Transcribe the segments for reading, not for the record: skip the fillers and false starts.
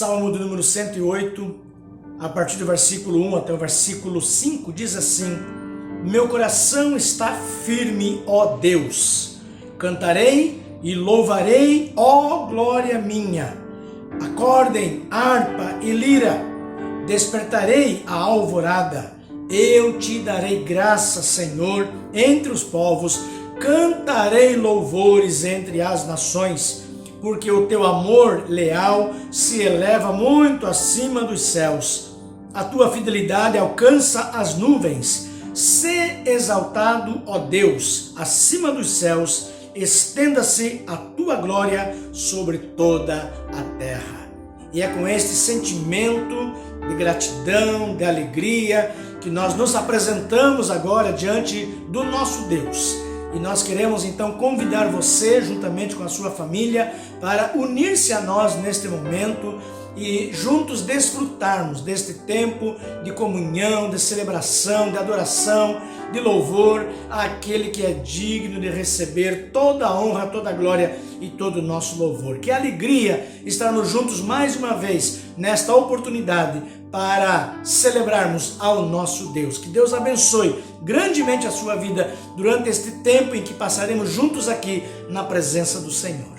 Salmo do número 108, a partir do versículo 1 até o versículo 5, diz assim: Meu coração está firme, ó Deus. Cantarei e louvarei, ó glória minha. Acordem, harpa e lira. Despertarei a alvorada. Eu te darei graça, Senhor, entre os povos. Cantarei louvores entre as nações. Porque o teu amor leal se eleva muito acima dos céus. a tua fidelidade alcança as nuvens. Sê exaltado, ó Deus, acima dos céus, estenda-se a tua glória sobre toda a terra. E é com este sentimento de gratidão, de alegria, que nós nos apresentamos agora diante do nosso Deus. E nós queremos então convidar você, juntamente com a sua família, para unir-se a nós neste momento e juntos desfrutarmos deste tempo de comunhão, de celebração, de adoração, de louvor àquele que é digno de receber toda a honra, toda a glória e todo o nosso louvor. Que alegria estarmos juntos mais uma vez nesta oportunidade para celebrarmos ao nosso Deus. Que Deus abençoe grandemente a sua vida durante este tempo em que passaremos juntos aqui na presença do Senhor.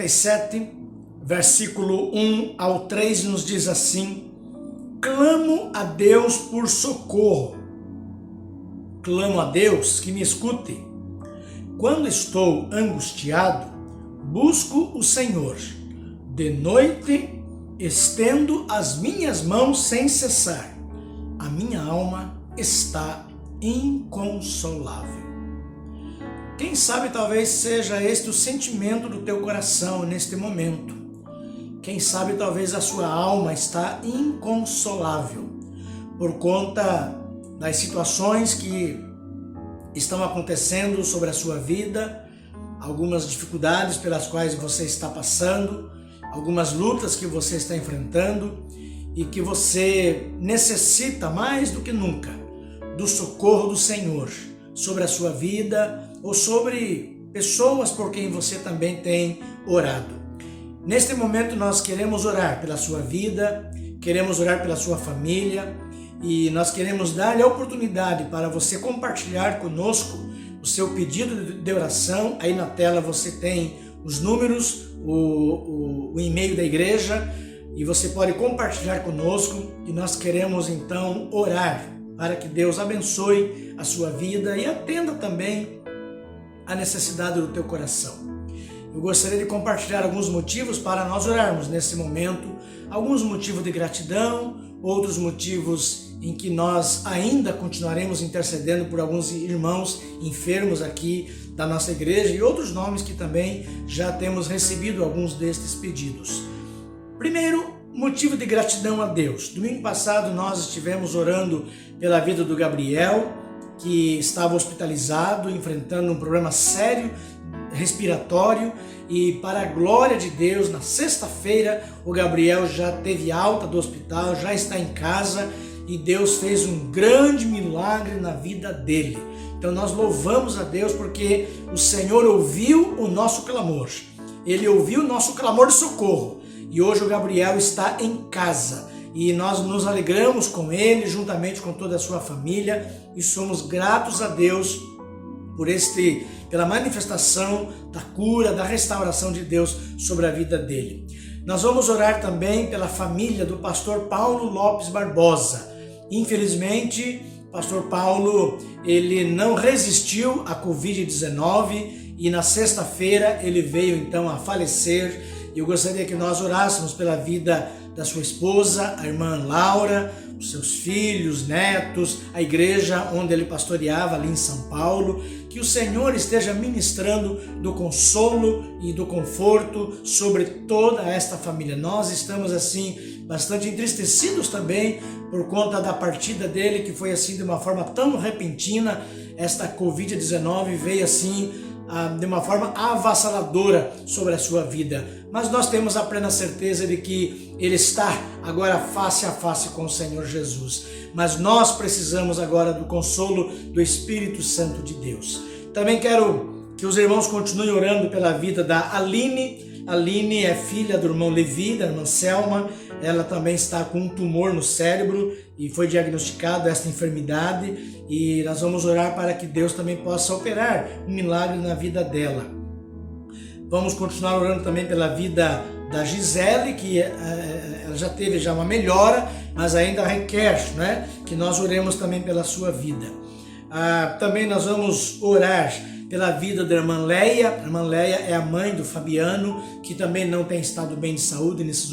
57, versículo 1 ao 3 nos diz assim: clamo a Deus por socorro. Clamo a Deus que me escute. Quando estou angustiado, busco o Senhor. De noite, estendo as minhas mãos sem cessar. A minha alma está inconsolável. Quem sabe talvez seja este o sentimento do teu coração neste momento. Quem sabe talvez a sua alma está inconsolável por conta das situações que estão acontecendo sobre a sua vida, algumas dificuldades pelas quais você está passando, algumas lutas que você está enfrentando e que você necessita mais do que nunca do socorro do Senhor sobre a sua vida ou sobre pessoas por quem você também tem orado. Neste momento nós queremos orar pela sua vida, queremos orar pela sua família e nós queremos dar-lhe a oportunidade para você compartilhar conosco o seu pedido de oração. Aí na tela você tem os números, o e-mail da igreja e você pode compartilhar conosco e nós queremos então orar para que Deus abençoe a sua vida e atenda também a necessidade do teu coração. Eu gostaria de compartilhar alguns motivos para nós orarmos nesse momento, alguns motivos de gratidão, outros motivos em que nós ainda continuaremos intercedendo por alguns irmãos enfermos aqui da nossa igreja e outros nomes que também já temos recebido alguns destes pedidos. Primeiro, motivo de gratidão a Deus. Domingo passado nós estivemos orando pela vida do Gabriel, que estava hospitalizado, enfrentando um problema sério respiratório, e para a glória de Deus, na sexta-feira o Gabriel já teve alta do hospital, já está em casa e Deus fez um grande milagre na vida dele. Então nós louvamos a Deus porque o Senhor ouviu o nosso clamor, Ele ouviu o nosso clamor de socorro e hoje o Gabriel está em casa e nós nos alegramos com ele, juntamente com toda a sua família, e somos gratos a Deus pela manifestação da cura, da restauração de Deus sobre a vida dele. Nós vamos orar também pela família do pastor Paulo Lopes Barbosa. Infelizmente, o pastor Paulo, ele não resistiu à Covid-19 e na sexta-feira ele veio então a falecer. Eu gostaria que nós orássemos pela vida da sua esposa, a irmã Laura, os seus filhos, netos, a igreja onde ele pastoreava ali em São Paulo, que o Senhor esteja ministrando do consolo e do conforto sobre toda esta família. Nós estamos assim bastante entristecidos também por conta da partida dele, que foi assim de uma forma tão repentina. Esta Covid-19 veio assim de uma forma avassaladora sobre a sua vida, mas nós temos a plena certeza de que ele está agora face a face com o Senhor Jesus, mas nós precisamos agora do consolo do Espírito Santo de Deus. Também quero que os irmãos continuem orando pela vida da Aline. Aline é filha do irmão Levi, da irmã Selma. Ela também está com um tumor no cérebro e foi diagnosticada esta enfermidade, e nós vamos orar para que Deus também possa operar um milagre na vida dela. Vamos continuar orando também pela vida da Gisele, que ela já teve uma melhora, mas ainda requer, que nós oremos também pela sua vida. Também nós vamos orar pela vida da irmã Leia. A irmã Leia é a mãe do Fabiano, que também não tem estado bem de saúde nesses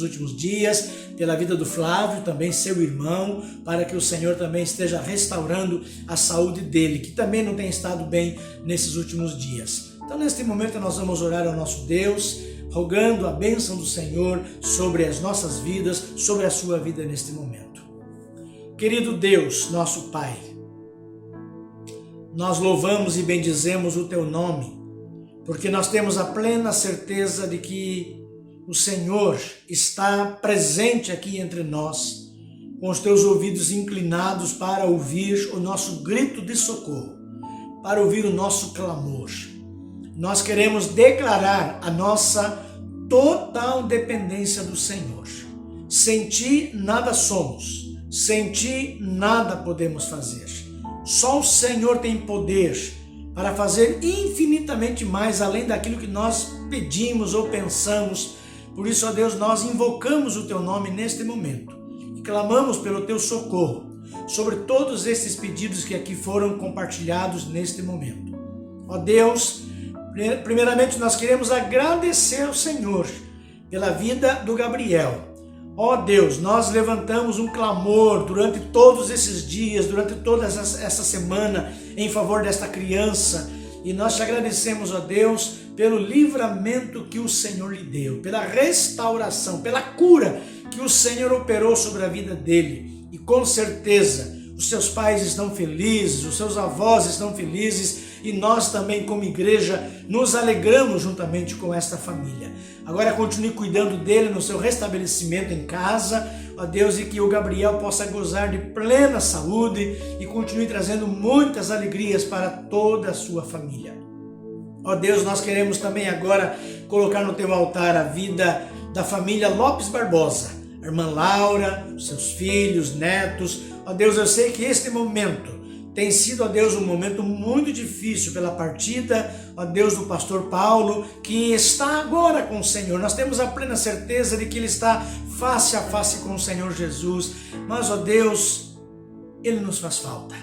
últimos dias, pela vida do Flávio, também seu irmão, para que o Senhor também esteja restaurando a saúde dele, que também não tem estado bem nesses últimos dias. Então, neste momento, nós vamos orar ao nosso Deus, rogando a bênção do Senhor sobre as nossas vidas, sobre a sua vida neste momento. Querido Deus, nosso Pai, nós louvamos e bendizemos o Teu nome, porque nós temos a plena certeza de que o Senhor está presente aqui entre nós, com os Teus ouvidos inclinados para ouvir o nosso grito de socorro, para ouvir o nosso clamor. Nós queremos declarar a nossa total dependência do Senhor. Sem Ti nada somos, sem Ti nada podemos fazer. Só o Senhor tem poder para fazer infinitamente mais além daquilo que nós pedimos ou pensamos. Por isso, ó Deus, nós invocamos o teu nome neste momento e clamamos pelo teu socorro sobre todos esses pedidos que aqui foram compartilhados neste momento. Ó Deus, primeiramente nós queremos agradecer ao Senhor pela vida do Gabriel. Ó Deus, nós levantamos um clamor durante todos esses dias, durante toda essa semana, em favor desta criança. E nós te agradecemos, ó Deus, pelo livramento que o Senhor lhe deu, pela restauração, pela cura que o Senhor operou sobre a vida dele. E com certeza, os seus pais estão felizes, os seus avós estão felizes, e nós também, como igreja, nos alegramos juntamente com esta família. Agora continue cuidando dele no seu restabelecimento em casa, ó Deus, e que o Gabriel possa gozar de plena saúde e continue trazendo muitas alegrias para toda a sua família. Ó Deus, nós queremos também agora colocar no teu altar a vida da família Lopes Barbosa, a irmã Laura, os seus filhos, netos. Ó Deus, eu sei que este momento tem sido, ó Deus, um momento muito difícil pela partida, ó Deus, do pastor Paulo, que está agora com o Senhor. Nós temos a plena certeza de que ele está face a face com o Senhor Jesus, mas, ó Deus, ele nos faz falta.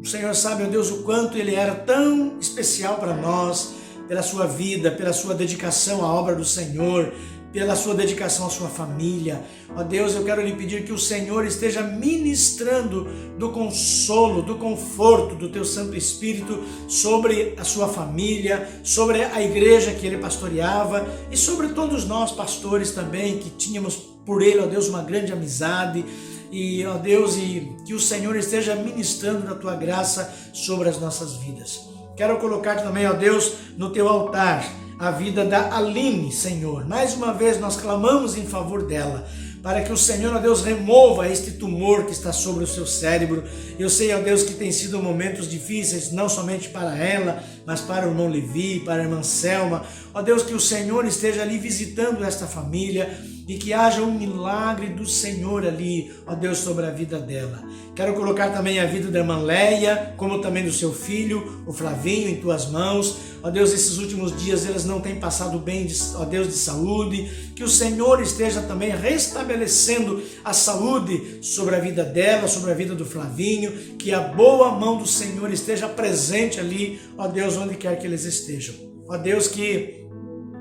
O Senhor sabe, ó Deus, o quanto ele era tão especial para nós, pela sua vida, pela sua dedicação à obra do Senhor, pela sua dedicação à sua família. Ó Deus, eu quero lhe pedir que o Senhor esteja ministrando do consolo, do conforto do teu Santo Espírito sobre a sua família, sobre a igreja que ele pastoreava e sobre todos nós pastores também, que tínhamos por ele, ó Deus, uma grande amizade. E, ó Deus, e que o Senhor esteja ministrando da tua graça sobre as nossas vidas. Quero colocar também, ó Deus, no teu altar a vida da Aline, Senhor. Mais uma vez nós clamamos em favor dela, para que o Senhor, ó Deus, remova este tumor que está sobre o seu cérebro. Eu sei, ó Deus, que tem sido momentos difíceis, não somente para ela, mas para o irmão Levi, para a irmã Selma. Ó Deus, que o Senhor esteja ali visitando esta família e que haja um milagre do Senhor ali, ó Deus, sobre a vida dela. Quero colocar também a vida da irmã Leia, como também do seu filho, o Flavinho, em tuas mãos. Ó Deus, esses últimos dias eles não têm passado bem, ó Deus, de saúde. Que o Senhor esteja também restabelecendo a saúde sobre a vida dela, sobre a vida do Flavinho. Que a boa mão do Senhor esteja presente ali, ó Deus, onde quer que eles estejam. Ó Deus, que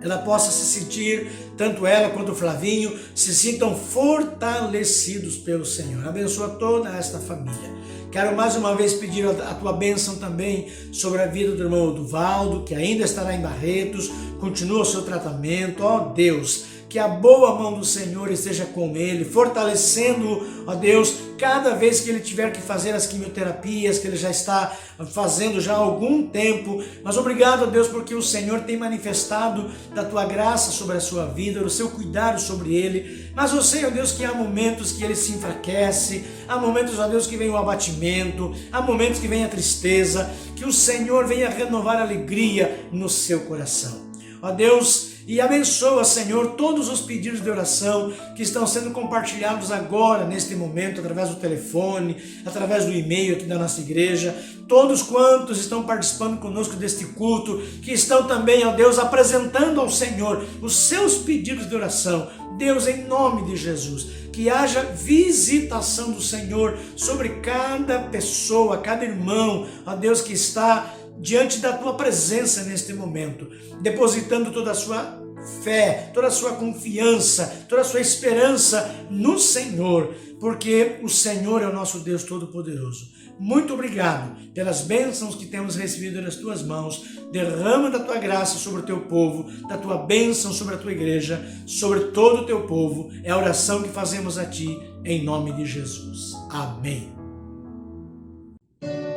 ela possa se sentir, tanto ela quanto o Flavinho, se sintam fortalecidos pelo Senhor. Abençoa toda esta família. Quero mais uma vez pedir a tua bênção também sobre a vida do irmão Oduvaldo, que ainda estará em Barretos, continua o seu tratamento. Ó Deus, que a boa mão do Senhor esteja com ele, fortalecendo, ó Deus, cada vez que ele tiver que fazer as quimioterapias, que ele já está fazendo já há algum tempo. Mas obrigado, ó Deus, porque o Senhor tem manifestado da tua graça sobre a sua vida, do seu cuidado sobre ele. Mas eu sei, ó Deus, que há momentos que ele se enfraquece, há momentos, ó Deus, que vem o abatimento, há momentos que vem a tristeza, que o Senhor venha renovar a alegria no seu coração. Ó Deus, e abençoa, Senhor, todos os pedidos de oração que estão sendo compartilhados agora, neste momento, através do telefone, através do e-mail aqui da nossa igreja. Todos quantos estão participando conosco deste culto, que estão também, ó Deus, apresentando ao Senhor os seus pedidos de oração. Deus, em nome de Jesus, que haja visitação do Senhor sobre cada pessoa, cada irmão, ó Deus, que está diante da tua presença neste momento, depositando toda a sua fé, toda a sua confiança, toda a sua esperança no Senhor, porque o Senhor é o nosso Deus Todo-Poderoso. Muito obrigado pelas bênçãos que temos recebido nas tuas mãos. Derrama da tua graça sobre o teu povo, da tua bênção sobre a tua igreja, sobre todo o teu povo. É a oração que fazemos a ti, em nome de Jesus. Amém. Te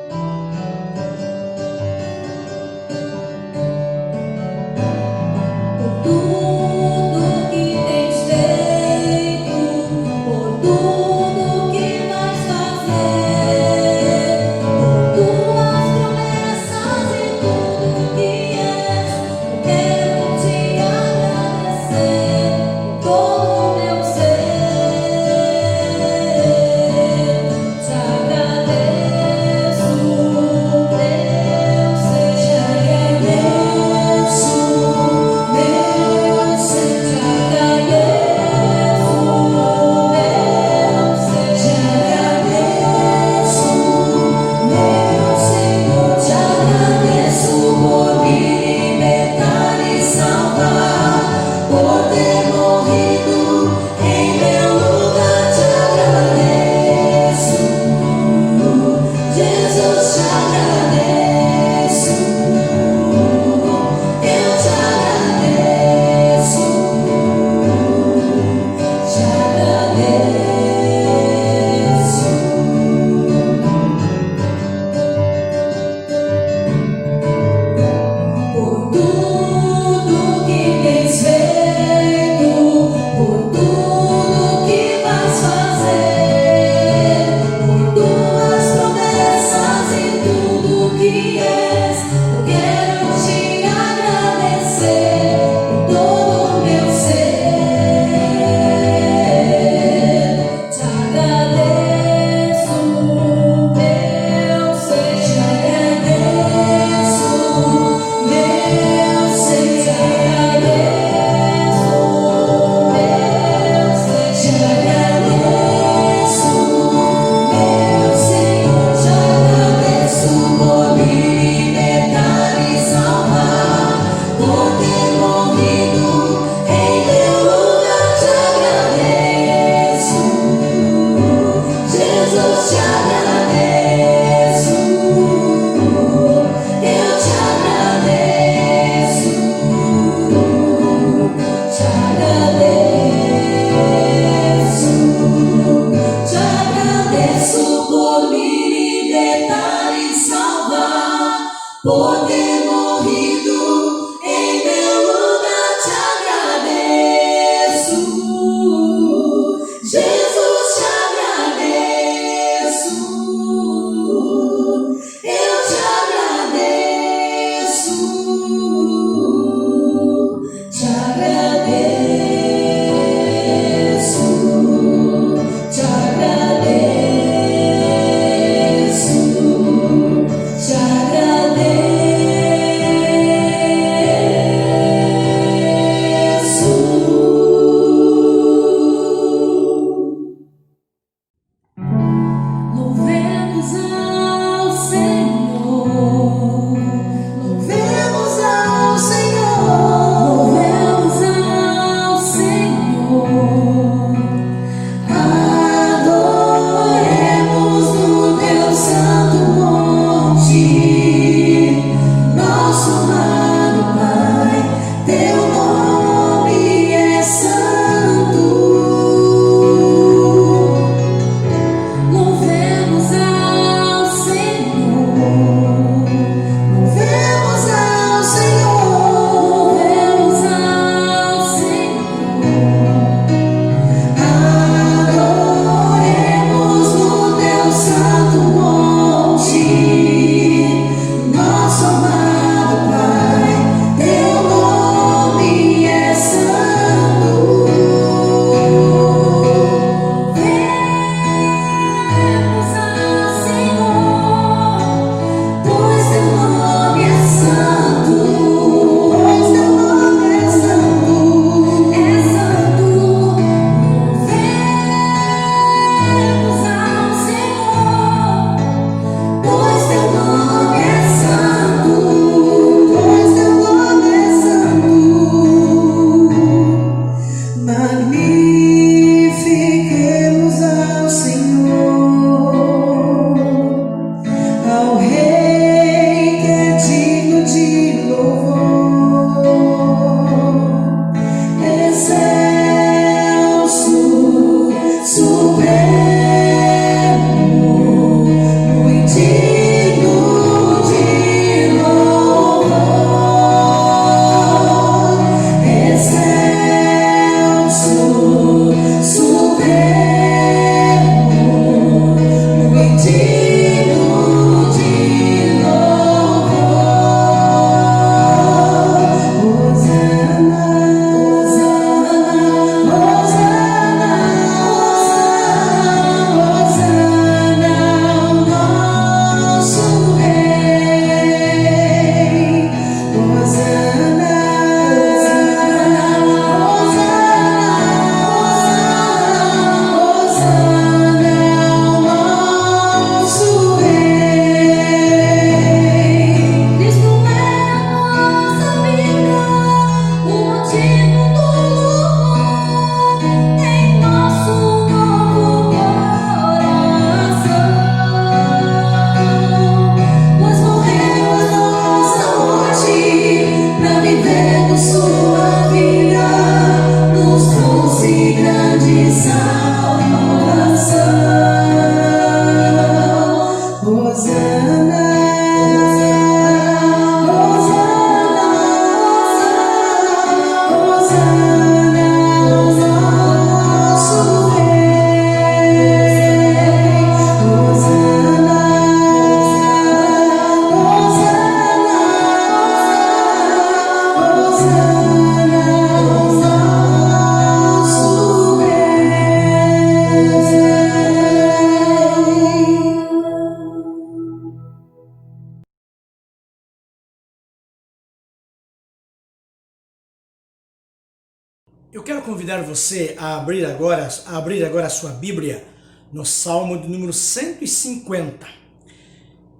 Eu quero convidar você a abrir agora a sua Bíblia no Salmo de número 150.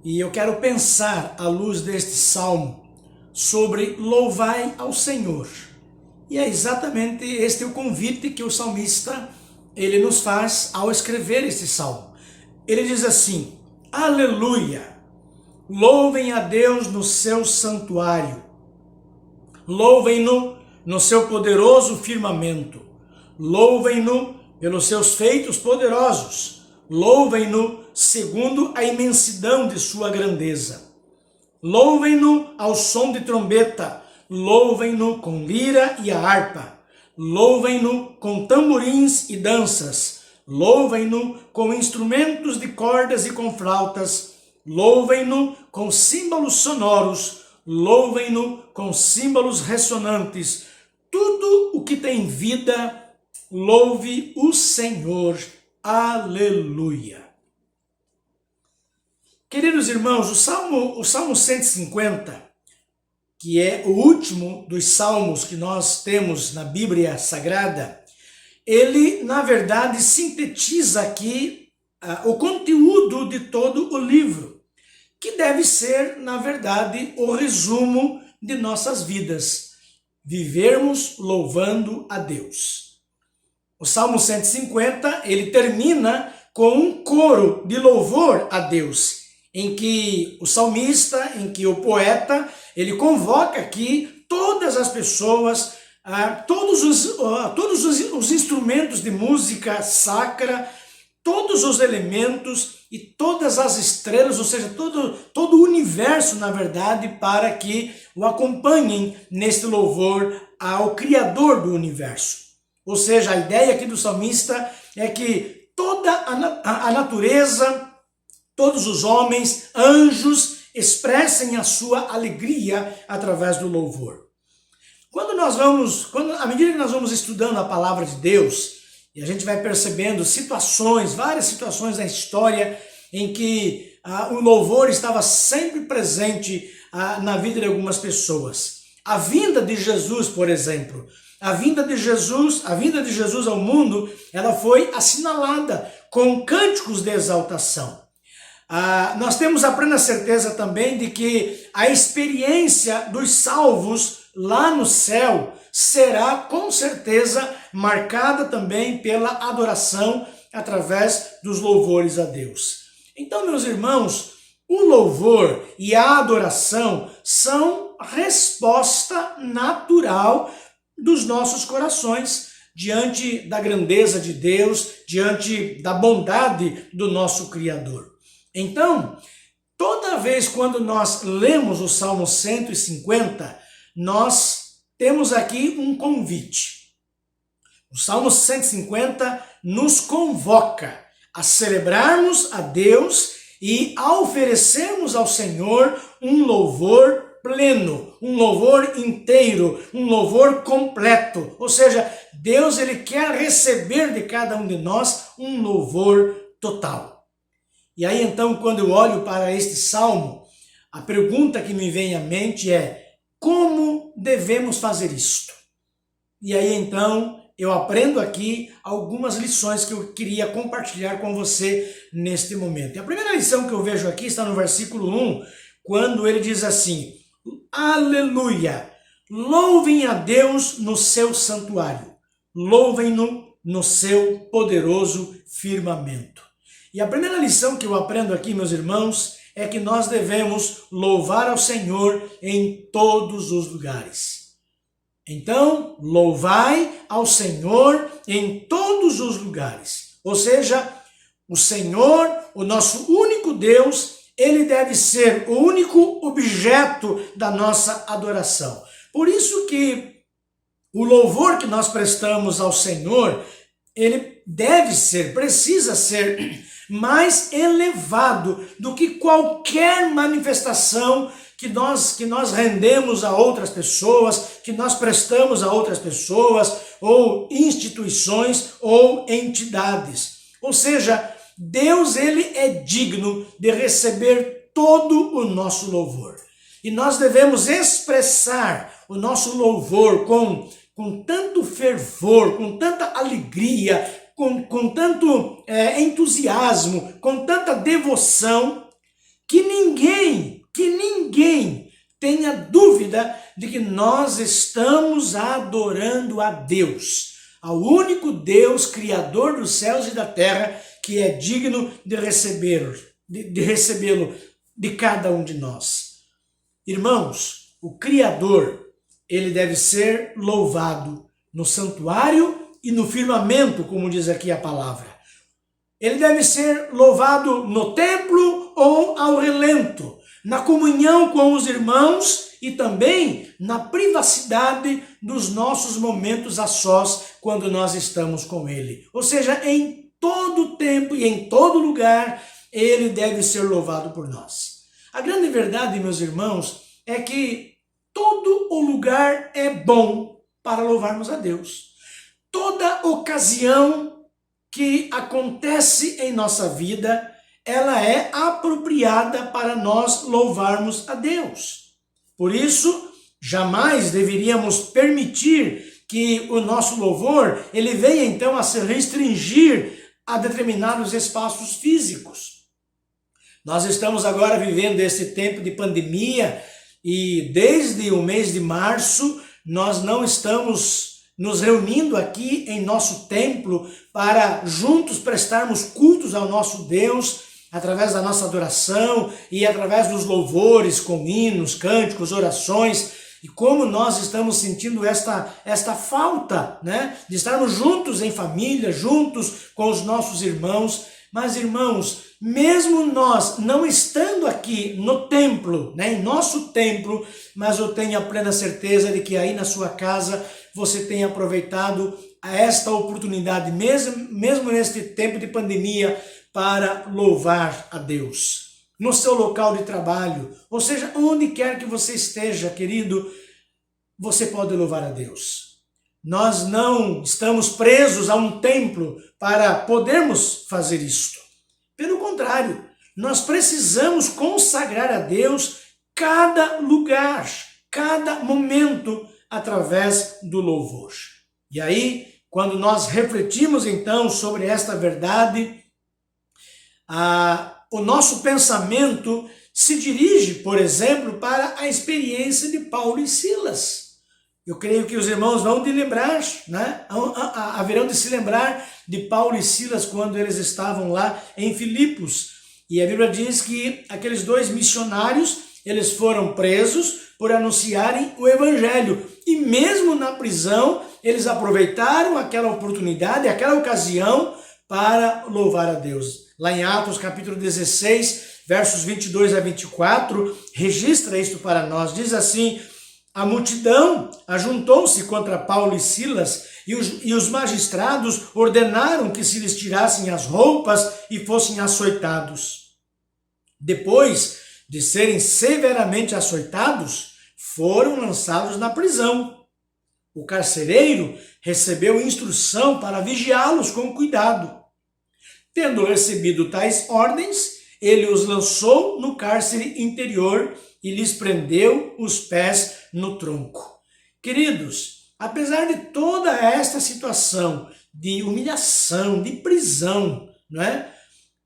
E eu quero pensar, à luz deste Salmo, sobre louvai ao Senhor. E é exatamente este o convite que o salmista ele nos faz ao escrever este Salmo. Ele diz assim: Aleluia! Louvem a Deus no seu santuário. Louvem-no no seu poderoso firmamento. Louvem-no pelos seus feitos poderosos. Louvem-no segundo a imensidão de sua grandeza. Louvem-no ao som de trombeta. Louvem-no com lira e a harpa. Louvem-no com tamborins e danças. Louvem-no com instrumentos de cordas e com flautas. Louvem-no com símbolos sonoros. Louvem-no com símbolos ressonantes. Tudo o que tem vida, louve o Senhor. Aleluia. Queridos irmãos, o Salmo 150, que é o último dos salmos que nós temos na Bíblia Sagrada, ele, na verdade, sintetiza aqui o conteúdo de todo o livro, que deve ser, na verdade, o resumo de nossas vidas. Vivermos louvando a Deus. O Salmo 150, ele termina com um coro de louvor a Deus, em que o salmista, em que o poeta, ele convoca aqui todas as pessoas, todos os instrumentos de música sacra, todos os elementos e todas as estrelas, ou seja, todo o universo, na verdade, para que o acompanhem neste louvor ao Criador do universo. Ou seja, a ideia aqui do salmista é que toda a natureza, todos os homens, anjos, expressem a sua alegria através do louvor. À medida que nós vamos estudando a palavra de Deus, e a gente vai percebendo várias situações da história em que o louvor estava sempre presente na vida de algumas pessoas. A vinda de Jesus, por exemplo, a vinda de Jesus ao mundo, ela foi assinalada com cânticos de exaltação. Nós temos a plena certeza também de que a experiência dos salvos lá no céu será com certeza marcada também pela adoração através dos louvores a Deus. Então, meus irmãos, o louvor e a adoração são resposta natural dos nossos corações diante da grandeza de Deus, diante da bondade do nosso Criador. Então, toda vez quando nós lemos o Salmo 150, nós temos aqui um convite. O Salmo 150 nos convoca a celebrarmos a Deus e a oferecermos ao Senhor um louvor pleno, um louvor inteiro, um louvor completo. Ou seja, Deus ele quer receber de cada um de nós um louvor total. E aí então, quando eu olho para este salmo, a pergunta que me vem à mente é: como devemos fazer isto? E aí então eu aprendo aqui algumas lições que eu queria compartilhar com você neste momento. E a primeira lição que eu vejo aqui está no versículo 1, quando ele diz assim: Aleluia! Louvem a Deus no seu santuário, louvem-no no seu poderoso firmamento. E a primeira lição que eu aprendo aqui, meus irmãos, é que nós devemos louvar ao Senhor em todos os lugares. Então, louvai ao Senhor em todos os lugares. Ou seja, o Senhor, o nosso único Deus, ele deve ser o único objeto da nossa adoração. Por isso que o louvor que nós prestamos ao Senhor, ele deve ser, precisa ser mais elevado do que qualquer manifestação que nós rendemos a outras pessoas, que nós prestamos a outras pessoas, ou instituições, ou entidades. Ou seja, Deus, ele é digno de receber todo o nosso louvor. E nós devemos expressar o nosso louvor com tanto fervor, com tanta alegria, com tanto entusiasmo, com tanta devoção, que ninguém tenha dúvida de que nós estamos adorando a Deus, ao único Deus, Criador dos céus e da terra, que é digno de recebê-lo de cada um de nós. Irmãos, o Criador, ele deve ser louvado no santuário e no firmamento, como diz aqui a palavra. Ele deve ser louvado no templo ou ao relento, na comunhão com os irmãos e também na privacidade dos nossos momentos a sós, quando nós estamos com ele. Ou seja, em todo tempo e em todo lugar, ele deve ser louvado por nós. A grande verdade, meus irmãos, é que todo o lugar é bom para louvarmos a Deus. Toda ocasião que acontece em nossa vida, ela é apropriada para nós louvarmos a Deus. Por isso, jamais deveríamos permitir que o nosso louvor, ele venha então a se restringir a determinados espaços físicos. Nós estamos agora vivendo esse tempo de pandemia e desde o mês de março nós não estamos nos reunindo aqui em nosso templo para juntos prestarmos cultos ao nosso Deus através da nossa adoração e através dos louvores com hinos, cânticos, orações. E como nós estamos sentindo esta falta, né, de estarmos juntos em família, juntos com os nossos irmãos. Mas, irmãos, mesmo nós não estando aqui no templo, né, em nosso templo, mas eu tenho a plena certeza de que aí na sua casa você tem aproveitado esta oportunidade, mesmo neste tempo de pandemia, para louvar a Deus. No seu local de trabalho, ou seja, onde quer que você esteja, querido, você pode louvar a Deus. Nós não estamos presos a um templo para podermos fazer isto. Pelo contrário, nós precisamos consagrar a Deus cada lugar, cada momento, através do louvor. E aí, quando nós refletimos então sobre esta verdade, o nosso pensamento se dirige, por exemplo, para a experiência de Paulo e Silas. Eu creio que os irmãos vão de lembrar, né? Haverão de se lembrar de Paulo e Silas quando eles estavam lá em Filipos. E a Bíblia diz que aqueles dois missionários, eles foram presos por anunciarem o evangelho. E mesmo na prisão, eles aproveitaram aquela oportunidade, aquela ocasião para louvar a Deus. Lá em Atos capítulo 16, versos 22 a 24, registra isto para nós. Diz assim: a multidão ajuntou-se contra Paulo e Silas, e os magistrados ordenaram que se lhes tirassem as roupas e fossem açoitados. Depois de serem severamente açoitados, foram lançados na prisão. O carcereiro recebeu instrução para vigiá-los com cuidado. Tendo recebido tais ordens, ele os lançou no cárcere interior e lhes prendeu os pés no tronco. Queridos, apesar de toda esta situação de humilhação, de prisão, não é?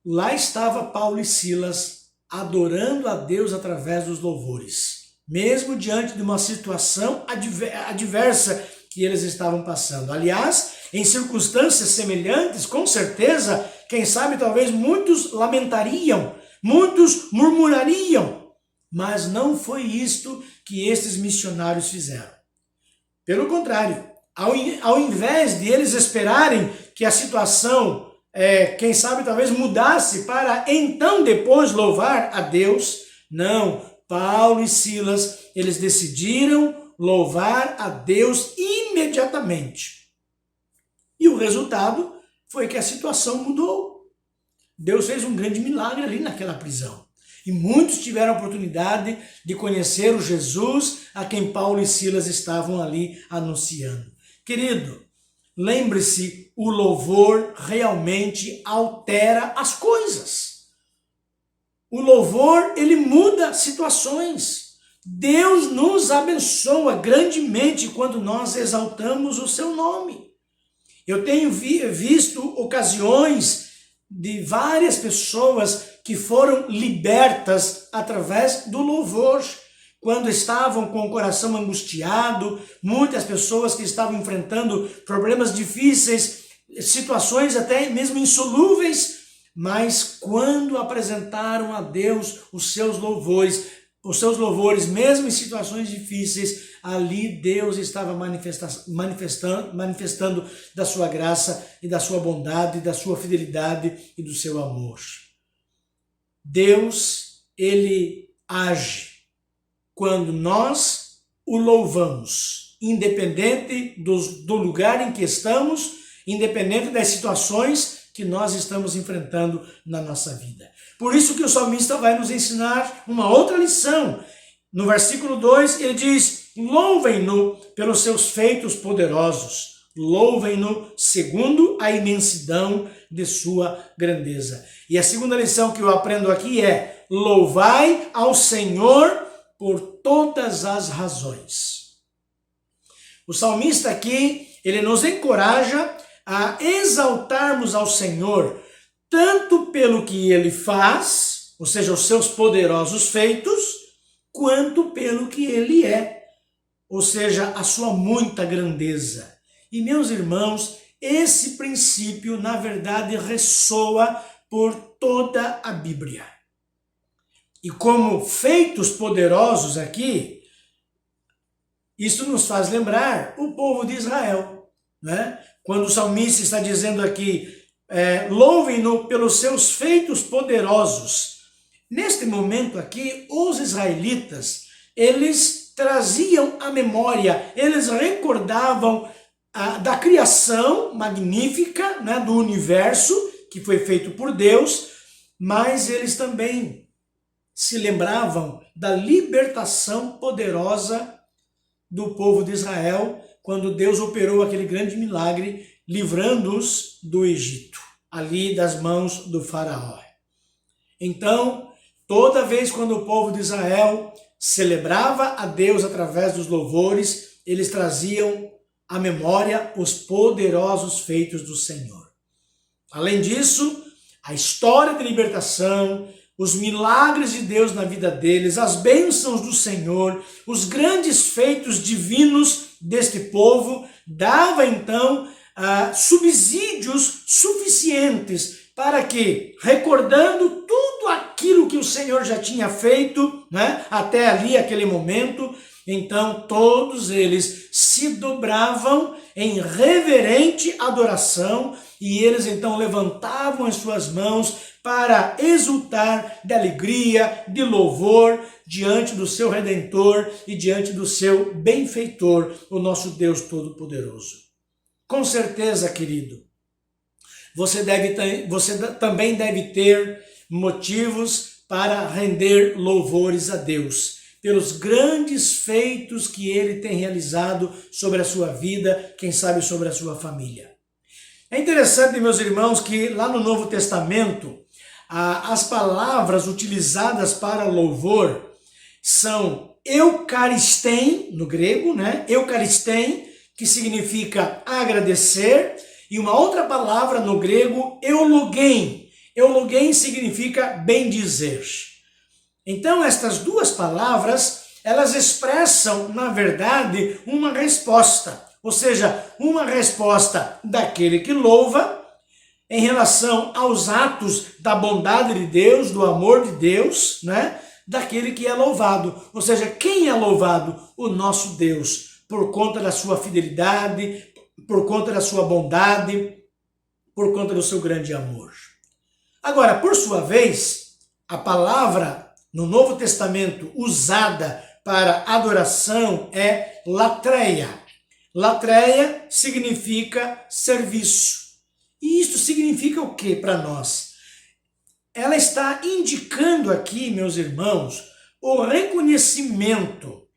Lá estava Paulo e Silas adorando a Deus através dos louvores, mesmo diante de uma situação adversa que eles estavam passando. Aliás, em circunstâncias semelhantes, com certeza, quem sabe talvez muitos lamentariam, muitos murmurariam, mas não foi isto que estes missionários fizeram. Pelo contrário, ao invés de eles esperarem que a situação, quem sabe talvez mudasse para então depois louvar a Deus, não, Paulo e Silas, eles decidiram louvar a Deus imediatamente. E o resultado foi que a situação mudou. Deus fez um grande milagre ali naquela prisão. E muitos tiveram a oportunidade de conhecer o Jesus a quem Paulo e Silas estavam ali anunciando. Querido, lembre-se, o louvor realmente altera as coisas. O louvor, ele muda situações. Deus nos abençoa grandemente quando nós exaltamos o seu nome. Eu tenho visto ocasiões de várias pessoas que foram libertas através do louvor, quando estavam com o coração angustiado, muitas pessoas que estavam enfrentando problemas difíceis, situações até mesmo insolúveis, mas quando apresentaram a Deus os seus louvores, mesmo em situações difíceis, ali Deus estava manifestando da sua graça e da sua bondade, da sua fidelidade e do seu amor. Deus, ele age quando nós o louvamos, independente do lugar em que estamos, independente das situações que nós estamos enfrentando na nossa vida. Por isso que o salmista vai nos ensinar uma outra lição. No versículo 2 ele diz: louvem-no pelos seus feitos poderosos, louvem-no segundo a imensidão de sua grandeza. E a segunda lição que eu aprendo aqui é: louvai ao Senhor por todas as razões. O salmista aqui, ele nos encoraja a exaltarmos ao Senhor, tanto pelo que ele faz, ou seja, os seus poderosos feitos, quanto pelo que ele é, ou seja, a sua muita grandeza. E meus irmãos, esse princípio, na verdade, ressoa por toda a Bíblia. E como feitos poderosos aqui, isso nos faz lembrar o povo de Israel, né? Quando o salmista está dizendo aqui, louvem-no pelos seus feitos poderosos. Neste momento aqui, os israelitas, eles traziam à memória, eles recordavam da criação magnífica, né, do universo, que foi feito por Deus, mas eles também se lembravam da libertação poderosa do povo de Israel, quando Deus operou aquele grande milagre, livrando-os do Egito, ali das mãos do faraó. Então, toda vez quando o povo de Israel celebrava a Deus através dos louvores, eles traziam à memória os poderosos feitos do Senhor. Além disso, a história de libertação, os milagres de Deus na vida deles, as bênçãos do Senhor, os grandes feitos divinos deste povo, dava então subsídios suficientes para que, recordando tudo aquilo que o Senhor já tinha feito, né, até ali, aquele momento, então todos eles se dobravam em reverente adoração e eles então levantavam as suas mãos para exultar de alegria, de louvor, diante do seu Redentor e diante do seu benfeitor, o nosso Deus Todo-Poderoso. Com certeza, querido, você também deve ter motivos para render louvores a Deus, pelos grandes feitos que Ele tem realizado sobre a sua vida, quem sabe sobre a sua família. É interessante, meus irmãos, que lá no Novo Testamento, as palavras utilizadas para louvor são eucaristém, no grego, né? Eucaristém, que significa agradecer, e uma outra palavra no grego, eulogém. Eulogém significa bendizer. Então, estas duas palavras, elas expressam, na verdade, uma resposta, ou seja, uma resposta daquele que louva em relação aos atos da bondade de Deus, do amor de Deus, né? Daquele que é louvado. Ou seja, quem é louvado? O nosso Deus por conta da sua fidelidade, por conta da sua bondade, por conta do seu grande amor. Agora, por sua vez, a palavra no Novo Testamento usada para adoração é latreia. Latreia significa serviço. E isso significa o que para nós? Ela está indicando aqui, meus irmãos, o reconhecimento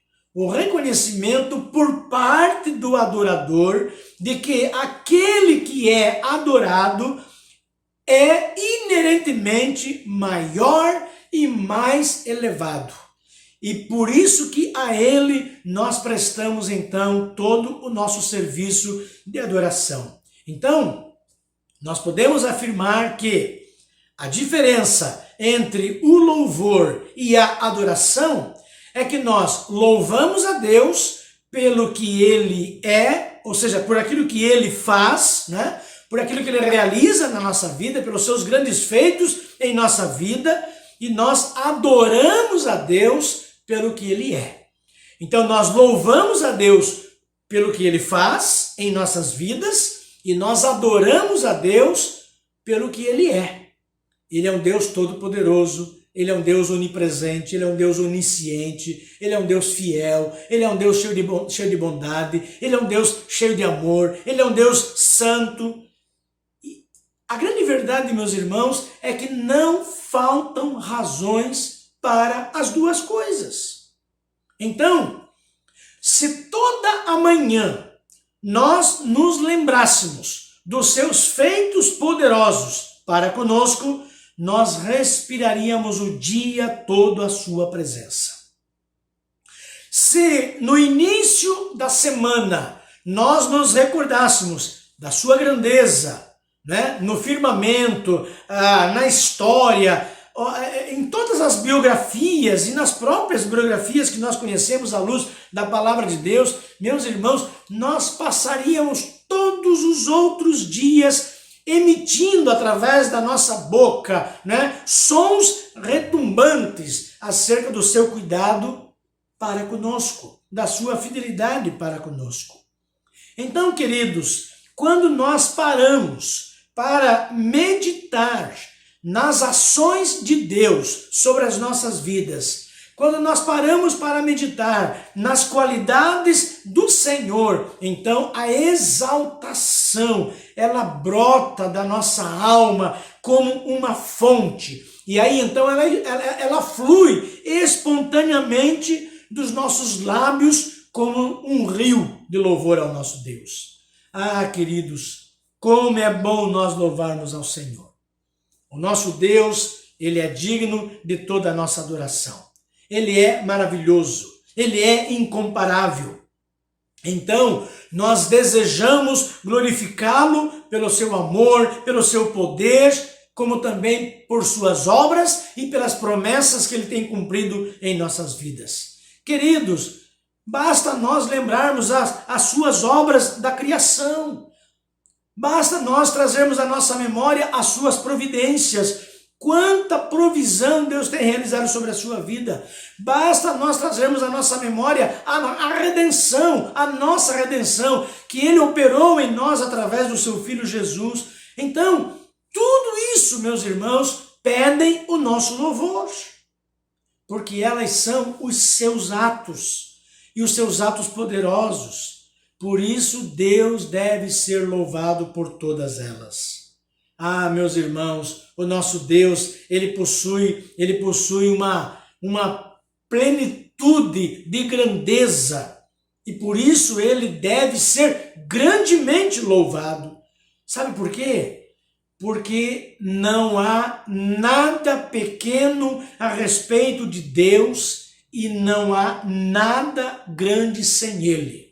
por parte do adorador de que aquele que é adorado é inerentemente maior e mais elevado. E por isso que a ele nós prestamos então todo o nosso serviço de adoração. Então, nós podemos afirmar que a diferença entre o louvor e a adoração é que nós louvamos a Deus pelo que Ele é, ou seja, por aquilo que Ele faz, né? Por aquilo que Ele realiza na nossa vida, pelos seus grandes feitos em nossa vida, e nós adoramos a Deus pelo que Ele é. Então nós louvamos a Deus pelo que Ele faz em nossas vidas, e nós adoramos a Deus pelo que Ele é. Ele é um Deus todo-poderoso, Ele é um Deus onipresente, Ele é um Deus onisciente, Ele é um Deus fiel, Ele é um Deus cheio de bondade, Ele é um Deus cheio de amor, Ele é um Deus santo. E a grande verdade, meus irmãos, é que não faltam razões para as duas coisas. Então, se toda a manhã nós nos lembrássemos dos seus feitos poderosos para conosco, nós respiraríamos o dia todo a sua presença. Se no início da semana nós nos recordássemos da sua grandeza, né, no firmamento, na história, em todas as biografias e nas próprias biografias que nós conhecemos à luz da palavra de Deus, meus irmãos, nós passaríamos todos os outros dias emitindo através da nossa boca, né, sons retumbantes acerca do seu cuidado para conosco, da sua fidelidade para conosco. Então, queridos, quando nós paramos para meditar nas ações de Deus sobre as nossas vidas, quando nós paramos para meditar nas qualidades do Senhor, então a exaltação, ela brota da nossa alma como uma fonte. E aí então ela flui espontaneamente dos nossos lábios como um rio de louvor ao nosso Deus. Ah, queridos, como é bom nós louvarmos ao Senhor. O nosso Deus, Ele é digno de toda a nossa adoração. Ele é maravilhoso, Ele é incomparável. Então, nós desejamos glorificá-lo pelo seu amor, pelo seu poder, como também por suas obras e pelas promessas que Ele tem cumprido em nossas vidas. Queridos, basta nós lembrarmos as suas obras da criação. Basta nós trazermos à nossa memória as suas providências. Quanta provisão Deus tem realizado sobre a sua vida. Basta nós trazermos à nossa memória a redenção, a nossa redenção, que Ele operou em nós através do seu Filho Jesus. Então, tudo isso, meus irmãos, pedem o nosso louvor, porque elas são os seus atos, e os seus atos poderosos. Por isso, Deus deve ser louvado por todas elas. Ah, meus irmãos, o nosso Deus, Ele possui uma plenitude de grandeza, e por isso Ele deve ser grandemente louvado. Sabe por quê? Porque não há nada pequeno a respeito de Deus e não há nada grande sem Ele.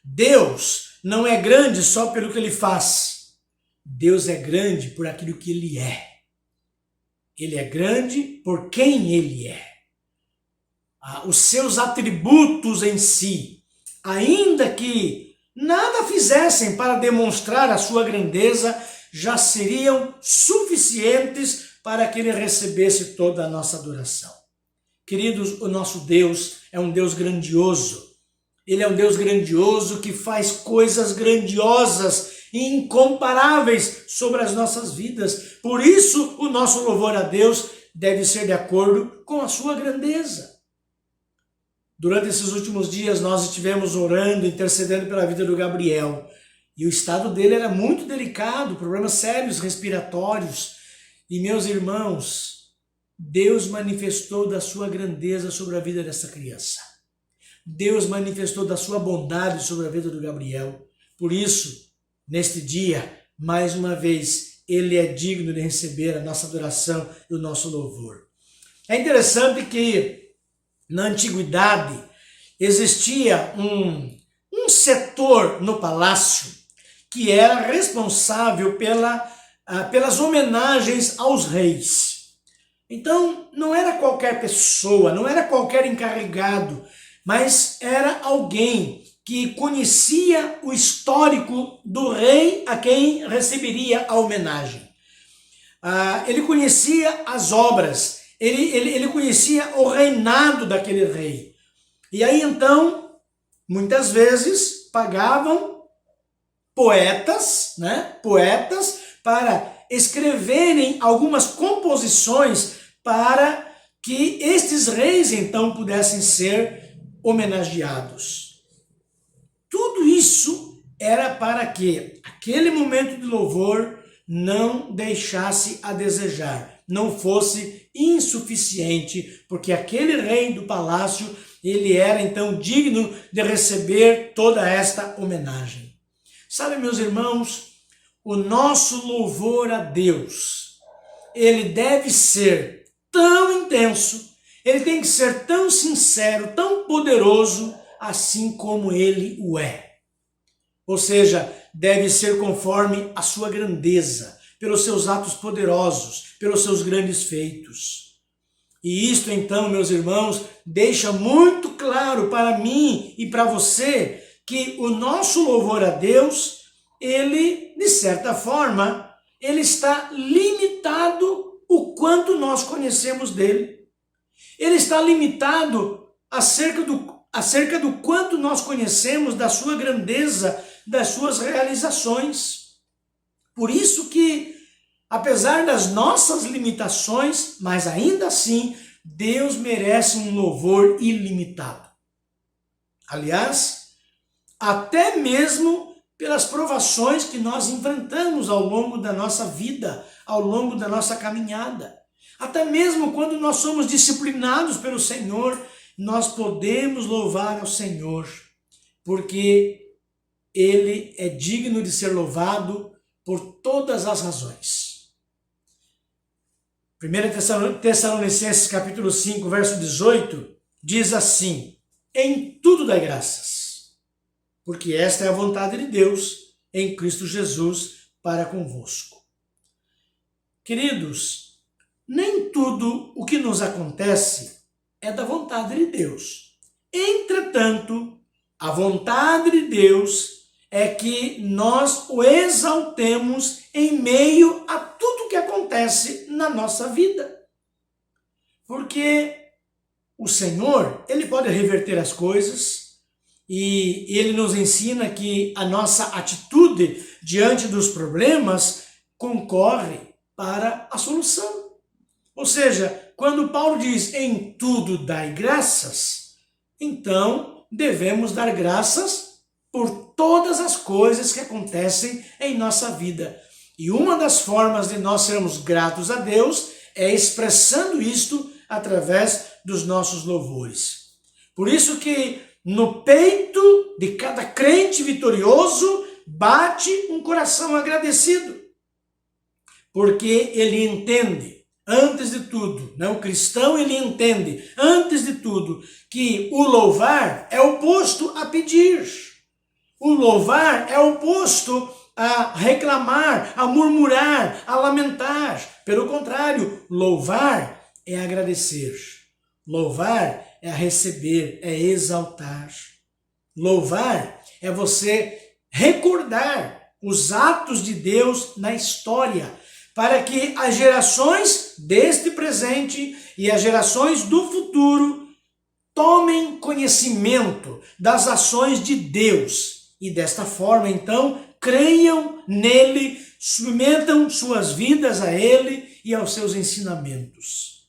Deus não é grande só pelo que Ele faz. Deus é grande por aquilo que Ele é. Ele é grande por quem Ele é. Os seus atributos em si, ainda que nada fizessem para demonstrar a sua grandeza, já seriam suficientes para que Ele recebesse toda a nossa adoração. Queridos, o nosso Deus é um Deus grandioso. Ele é um Deus grandioso que faz coisas grandiosas e incomparáveis sobre as nossas vidas. Por isso, o nosso louvor a Deus deve ser de acordo com a sua grandeza. Durante esses últimos dias, nós estivemos orando, intercedendo pela vida do Gabriel. E o estado dele era muito delicado, problemas sérios respiratórios. E, meus irmãos, Deus manifestou da sua grandeza sobre a vida dessa criança. Deus manifestou da sua bondade sobre a vida do Gabriel. Por isso, neste dia, mais uma vez, ele é digno de receber a nossa adoração e o nosso louvor. É interessante que na antiguidade existia um setor no palácio que era responsável pelas homenagens aos reis. Então, não era qualquer pessoa, não era qualquer encarregado, mas era alguém que conhecia o histórico do rei a quem receberia a homenagem. Ele conhecia as obras, ele conhecia o reinado daquele rei. E aí então, muitas vezes, pagavam poetas para escreverem algumas composições para que estes reis então pudessem ser homenageados. Tudo isso era para que aquele momento de louvor não deixasse a desejar, não fosse insuficiente, porque aquele rei do palácio, ele era então digno de receber toda esta homenagem. Sabe, meus irmãos, o nosso louvor a Deus, ele deve ser tão intenso, ele tem que ser tão sincero, tão poderoso, assim como ele o é. Ou seja, deve ser conforme a sua grandeza, pelos seus atos poderosos, pelos seus grandes feitos. E isto então, meus irmãos, deixa muito claro para mim e para você que o nosso louvor a Deus, ele, de certa forma, ele está limitado o quanto nós conhecemos dele. Ele está limitado acerca do quanto nós conhecemos da sua grandeza, das suas realizações. Por isso que, apesar das nossas limitações, mas ainda assim, Deus merece um louvor ilimitado. Aliás, até mesmo pelas provações que nós enfrentamos ao longo da nossa vida, ao longo da nossa caminhada. Até mesmo quando nós somos disciplinados pelo Senhor, nós podemos louvar ao Senhor, porque Ele é digno de ser louvado por todas as razões. 1 Tessalonicenses capítulo 5, verso 18, diz assim: em tudo dai graças, porque esta é a vontade de Deus em Cristo Jesus para convosco. Queridos, nem tudo o que nos acontece é da vontade de Deus. Entretanto, a vontade de Deus é que nós o exaltemos em meio a tudo que acontece na nossa vida. Porque o Senhor, Ele pode reverter as coisas e Ele nos ensina que a nossa atitude diante dos problemas concorre para a solução. Ou seja, quando Paulo diz em tudo dai graças, então devemos dar graças por todas as coisas que acontecem em nossa vida. E uma das formas de nós sermos gratos a Deus é expressando isto através dos nossos louvores. Por isso que no peito de cada crente vitorioso bate um coração agradecido. Porque ele entende, antes de tudo, né? O cristão ele entende, antes de tudo, que o louvar é oposto a pedir. O louvar é oposto a reclamar, a murmurar, a lamentar. Pelo contrário, louvar é agradecer. Louvar é receber, é exaltar. Louvar é você recordar os atos de Deus na história, para que as gerações deste presente e as gerações do futuro tomem conhecimento das ações de Deus e desta forma, então, creiam nele, submetam suas vidas a ele e aos seus ensinamentos.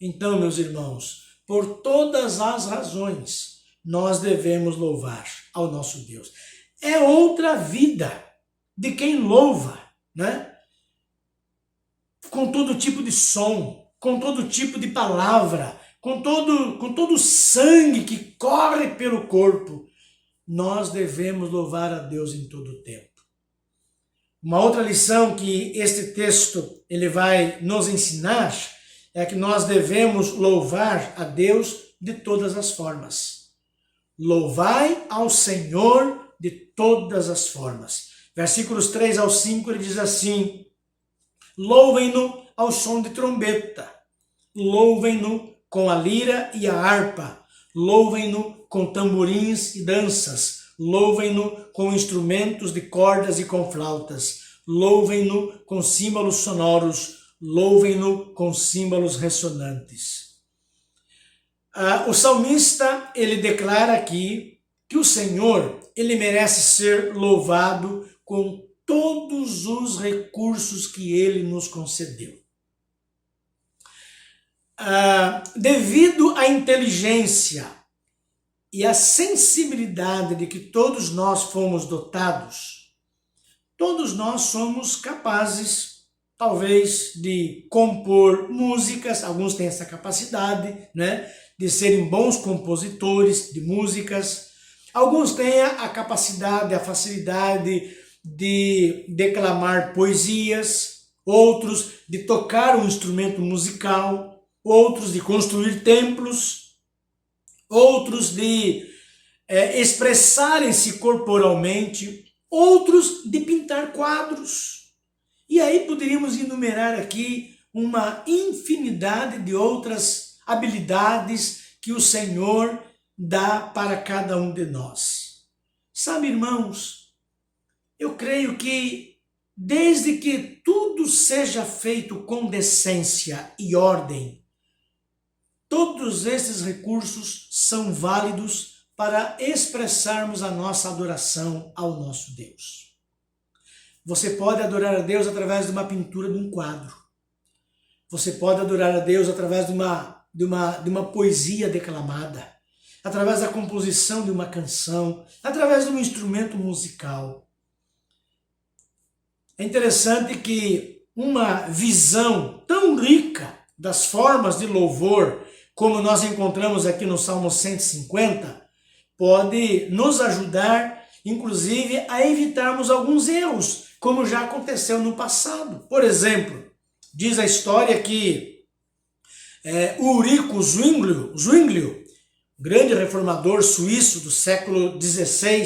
Então, meus irmãos, por todas as razões, nós devemos louvar ao nosso Deus. É outra vida de quem louva, né? Com todo tipo de som, com todo tipo de palavra, com todo o sangue que corre pelo corpo, nós devemos louvar a Deus em todo o tempo. Uma outra lição que este texto ele vai nos ensinar é que nós devemos louvar a Deus de todas as formas. Louvai ao Senhor de todas as formas. Versículos 3 ao 5 ele diz assim: louvem-no ao som de trombeta, louvem-no com a lira e a harpa, louvem-no com tamborins e danças, louvem-no com instrumentos de cordas e com flautas, louvem-no com símbolos sonoros, louvem-no com símbolos ressonantes. O salmista, ele declara aqui que o Senhor, ele merece ser louvado com todos os recursos que ele nos concedeu. Devido à inteligência e à sensibilidade de que todos nós fomos dotados, todos nós somos capazes, talvez, de compor músicas, alguns têm essa capacidade, né, de serem bons compositores de músicas, alguns têm a capacidade, a facilidade de declamar poesias, outros de tocar um instrumento musical, outros de construir templos, outros de expressarem-se corporalmente, outros de pintar quadros. E aí poderíamos enumerar aqui uma infinidade de outras habilidades que o Senhor dá para cada um de nós. Sabe, irmãos, eu creio que desde que tudo seja feito com decência e ordem, todos esses recursos são válidos para expressarmos a nossa adoração ao nosso Deus. Você pode adorar a Deus através de uma pintura de um quadro. Você pode adorar a Deus através de uma poesia declamada, através da composição de uma canção, através de um instrumento musical. É interessante que uma visão tão rica das formas de louvor como nós encontramos aqui no Salmo 150, pode nos ajudar, inclusive, a evitarmos alguns erros, como já aconteceu no passado. Por exemplo, diz a história que Ulrico Zwinglio, grande reformador suíço do século XVI,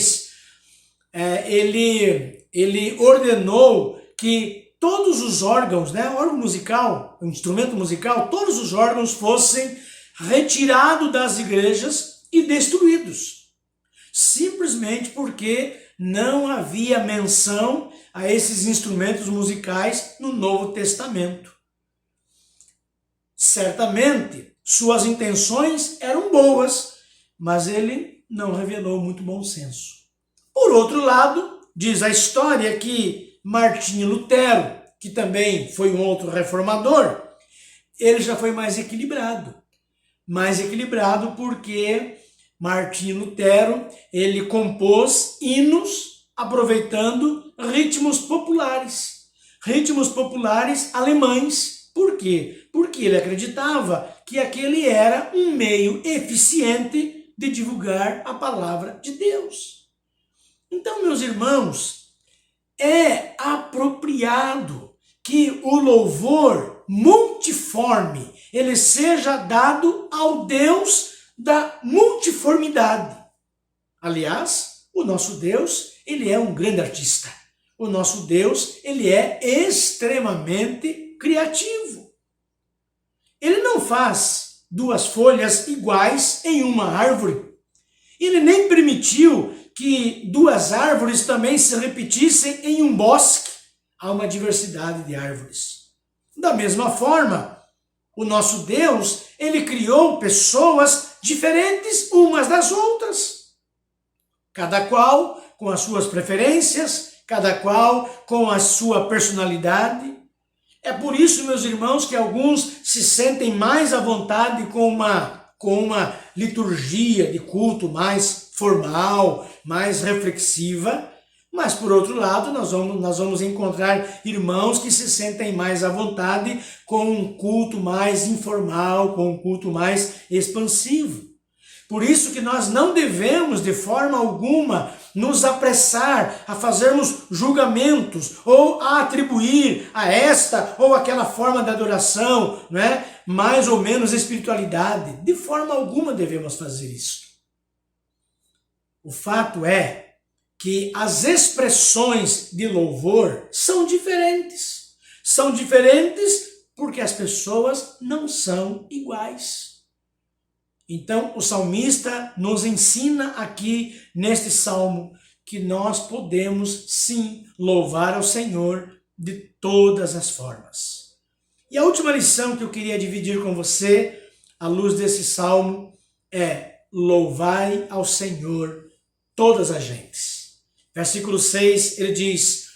ele ordenou que todos os órgãos, órgão musical, instrumento musical, todos os órgãos fossem retirados das igrejas e destruídos. Simplesmente porque não havia menção a esses instrumentos musicais no Novo Testamento. Certamente, suas intenções eram boas, mas ele não revelou muito bom senso. Por outro lado, diz a história que Martinho Lutero, que também foi um outro reformador, ele já foi mais equilibrado porque Martinho Lutero, ele compôs hinos aproveitando ritmos populares alemães. Por quê? Porque ele acreditava que aquele era um meio eficiente de divulgar a palavra de Deus. Então, meus irmãos, é apropriado que o louvor multiforme ele seja dado ao Deus da multiformidade. Aliás, o nosso Deus, ele é um grande artista. O nosso Deus, ele é extremamente criativo. Ele não faz duas folhas iguais em uma árvore. Ele nem permitiu que duas árvores também se repetissem em um bosque. Há uma diversidade de árvores. Da mesma forma, o nosso Deus, ele criou pessoas diferentes umas das outras. Cada qual com as suas preferências, cada qual com a sua personalidade. É por isso, meus irmãos, que alguns se sentem mais à vontade com uma liturgia de culto mais formal, mais reflexiva, mas por outro lado nós vamos encontrar irmãos que se sentem mais à vontade com um culto mais informal, com um culto mais expansivo. Por isso que nós não devemos de forma alguma nos apressar a fazermos julgamentos ou a atribuir a esta ou aquela forma de adoração, né, mais ou menos espiritualidade. De forma alguma devemos fazer isso. O fato é que as expressões de louvor são diferentes. São diferentes porque as pessoas não são iguais. Então, o salmista nos ensina aqui neste salmo que nós podemos sim louvar ao Senhor de todas as formas. E a última lição que eu queria dividir com você, à luz desse salmo, é: louvai ao Senhor todas as gentes. Versículo 6, ele diz: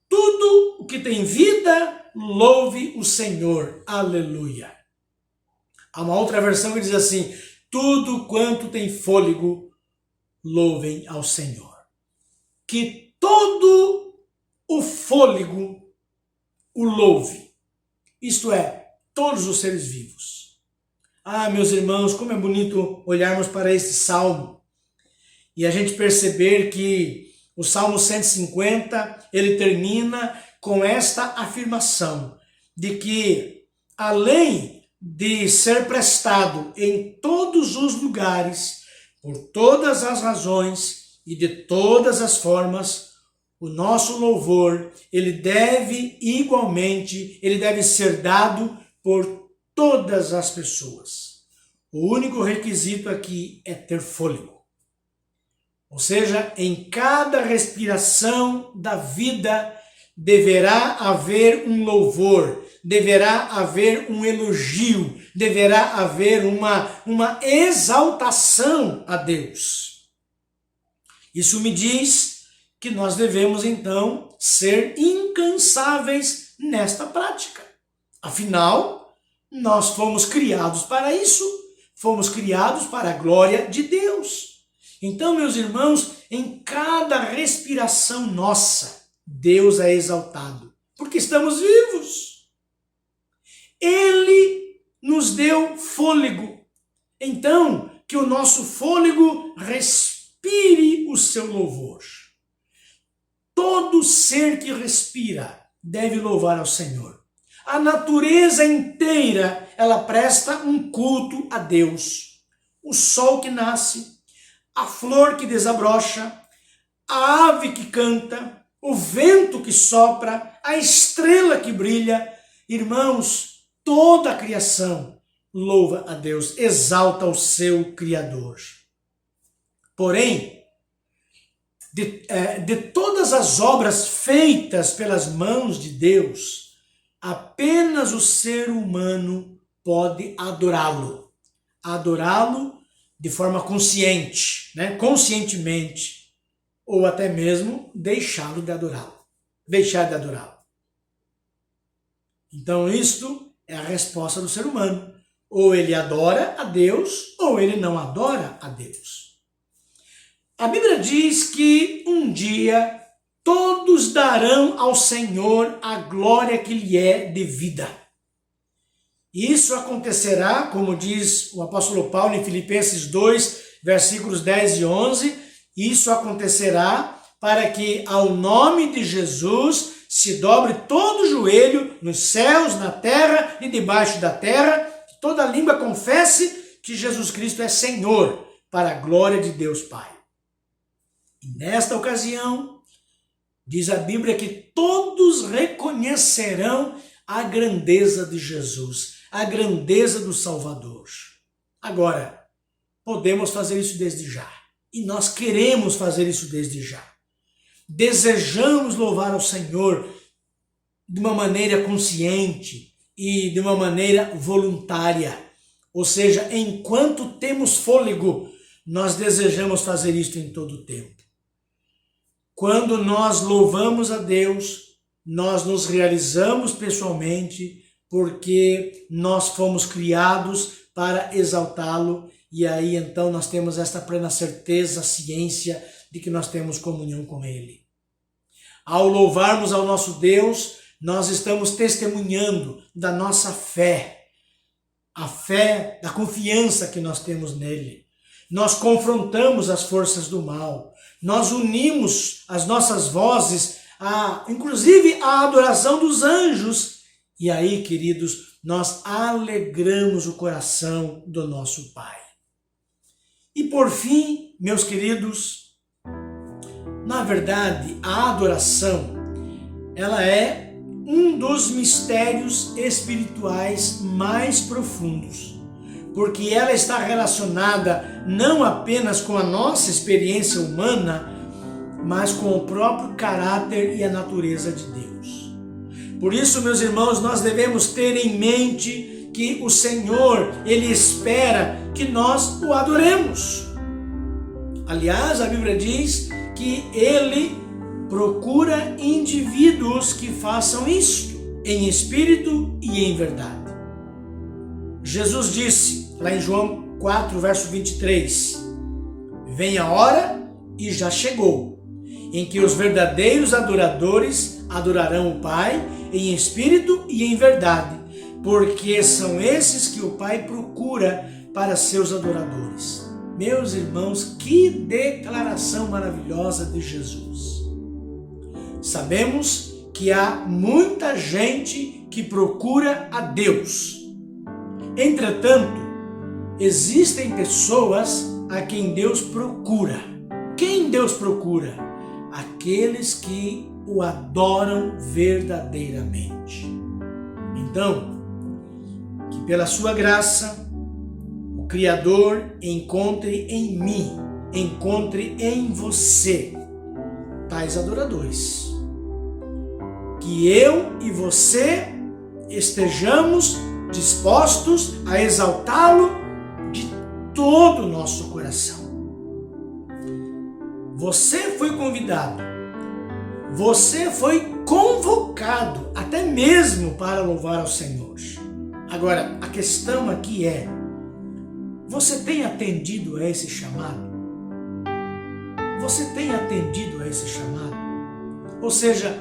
tudo o que tem vida, louve o Senhor. Aleluia. Há uma outra versão que diz assim: tudo quanto tem fôlego, louvem ao Senhor. Que todo o fôlego o louve. Isto é, todos os seres vivos. Ah, meus irmãos, como é bonito olharmos para este salmo e a gente perceber que o Salmo 150, ele termina com esta afirmação de que, além de ser prestado em todos os lugares, por todas as razões e de todas as formas, o nosso louvor, ele deve ser dado por todas as pessoas. O único requisito aqui é ter fôlego. Ou seja, em cada respiração da vida deverá haver um louvor, deverá haver um elogio, deverá haver uma exaltação a Deus. Isso me diz que nós devemos então ser incansáveis nesta prática. Afinal, nós fomos criados para isso, fomos criados para a glória de Deus. Então, meus irmãos, em cada respiração nossa, Deus é exaltado, porque estamos vivos. Ele nos deu fôlego. Então, que o nosso fôlego respire o seu louvor. Todo ser que respira deve louvar ao Senhor. A natureza inteira, ela presta um culto a Deus. O sol que nasce, a flor que desabrocha, a ave que canta, o vento que sopra, a estrela que brilha. Irmãos, toda a criação louva a Deus, exalta o seu Criador. Porém, de todas as obras feitas pelas mãos de Deus, apenas o ser humano pode adorá-lo. Adorá-lo de forma consciente, né? Conscientemente, ou até mesmo deixá-lo de adorá-lo. Deixar de adorá-lo. Então isto é a resposta do ser humano. Ou ele adora a Deus, ou ele não adora a Deus. A Bíblia diz que um dia todos darão ao Senhor a glória que lhe é devida. Isso acontecerá, como diz o apóstolo Paulo em Filipenses 2, versículos 10 e 11, isso acontecerá para que ao nome de Jesus se dobre todo o joelho nos céus, na terra e debaixo da terra, que toda língua confesse que Jesus Cristo é Senhor, para a glória de Deus Pai. E nesta ocasião, diz a Bíblia que todos reconhecerão a grandeza de Jesus, a grandeza do Salvador. Agora, podemos fazer isso desde já. E nós queremos fazer isso desde já. Desejamos louvar ao Senhor de uma maneira consciente e de uma maneira voluntária. Ou seja, enquanto temos fôlego, nós desejamos fazer isto em todo o tempo. Quando nós louvamos a Deus, nós nos realizamos pessoalmente, porque nós fomos criados para exaltá-lo, e aí então nós temos esta plena certeza, ciência de que nós temos comunhão com Ele. Ao louvarmos ao nosso Deus, nós estamos testemunhando da nossa fé, a fé, da confiança que nós temos nele. Nós confrontamos as forças do mal, nós unimos as nossas vozes, inclusive a adoração dos anjos, e aí, queridos, nós alegramos o coração do nosso Pai. E por fim, meus queridos, na verdade, a adoração, ela é um dos mistérios espirituais mais profundos, porque ela está relacionada não apenas com a nossa experiência humana, mas com o próprio caráter e a natureza de Deus. Por isso, meus irmãos, nós devemos ter em mente que o Senhor, Ele espera que nós o adoremos. Aliás, a Bíblia diz que Ele procura indivíduos que façam isto, em espírito e em verdade. Jesus disse, lá em João 4, verso 23, vem a hora, e já chegou, em que os verdadeiros adoradores adorarão o Pai em espírito e em verdade, porque são esses que o Pai procura para seus adoradores. Meus irmãos, que declaração maravilhosa de Jesus. Sabemos que há muita gente que procura a Deus. Entretanto, existem pessoas a quem Deus procura. Quem Deus procura? Aqueles que o adoram verdadeiramente. Então, que pela sua graça, o Criador encontre em mim, encontre em você tais adoradores. Que eu e você estejamos dispostos a exaltá-lo de todo o nosso coração. Você foi convidado, você foi convocado até mesmo para louvar ao Senhor. Agora, a questão aqui é, você tem atendido a esse chamado? Você tem atendido a esse chamado? Ou seja,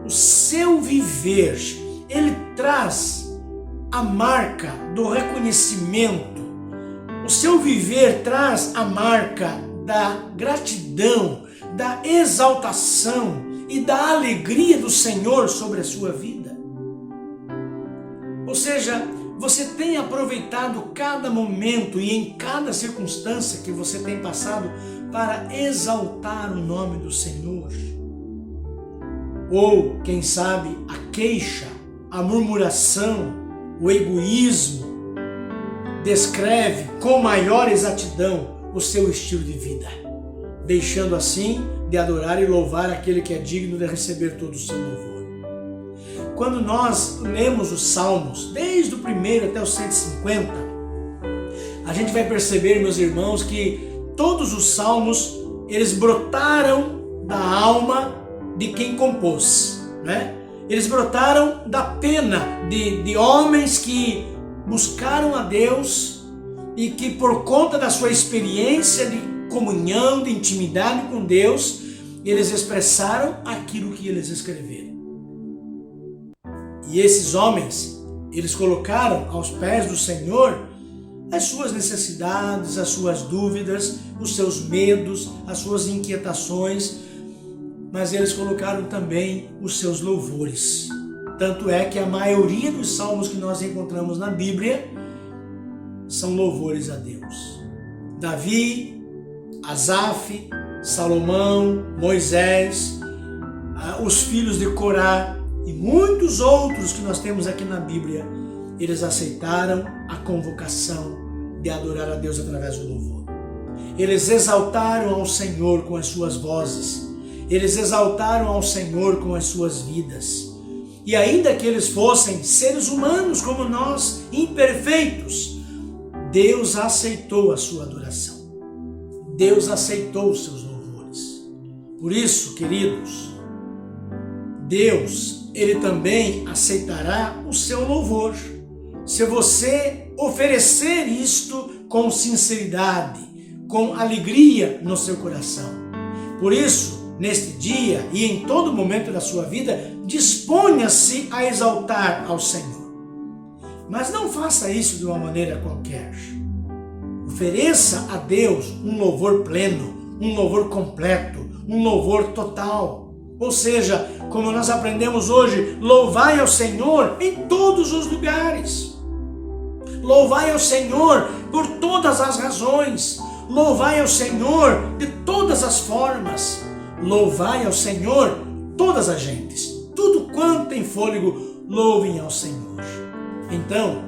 o seu viver, ele traz a marca do reconhecimento. O seu viver traz a marca da gratidão, da exaltação e da alegria do Senhor sobre a sua vida. Ou seja, você tem aproveitado cada momento e em cada circunstância que você tem passado para exaltar o nome do Senhor? Ou, quem sabe, a queixa, a murmuração, o egoísmo descreve com maior exatidão o seu estilo de vida, deixando assim de adorar e louvar aquele que é digno de receber todo o seu louvor. Quando nós lemos os Salmos, desde o 1 até o 150, a gente vai perceber, meus irmãos, que todos os Salmos, eles brotaram da alma de quem compôs, né? Eles brotaram da pena de homens que buscaram a Deus e que, por conta da sua experiência de comunhão, de intimidade com Deus, eles expressaram aquilo que eles escreveram. E esses homens, eles colocaram aos pés do Senhor as suas necessidades, as suas dúvidas, os seus medos, as suas inquietações, mas eles colocaram também os seus louvores. Tanto é que a maioria dos salmos que nós encontramos na Bíblia são louvores a Deus. Davi, Asaf, Salomão, Moisés, os filhos de Corá e muitos outros que nós temos aqui na Bíblia, eles aceitaram a convocação de adorar a Deus através do louvor. Eles exaltaram ao Senhor com as suas vozes, eles exaltaram ao Senhor com as suas vidas. E ainda que eles fossem seres humanos como nós, imperfeitos, Deus aceitou a sua adoração. Deus aceitou os seus louvores. Por isso, queridos, Deus, Ele também aceitará o seu louvor. Se você oferecer isto com sinceridade, com alegria no seu coração. Por isso, neste dia e em todo momento da sua vida, disponha-se a exaltar ao Senhor. Mas não faça isso de uma maneira qualquer. Ofereça a Deus um louvor pleno, um louvor completo, um louvor total. Ou seja, como nós aprendemos hoje, louvai ao Senhor em todos os lugares. Louvai ao Senhor por todas as razões. Louvai ao Senhor de todas as formas. Louvai ao Senhor todas as gentes. Tudo quanto tem fôlego, louvem ao Senhor. Então,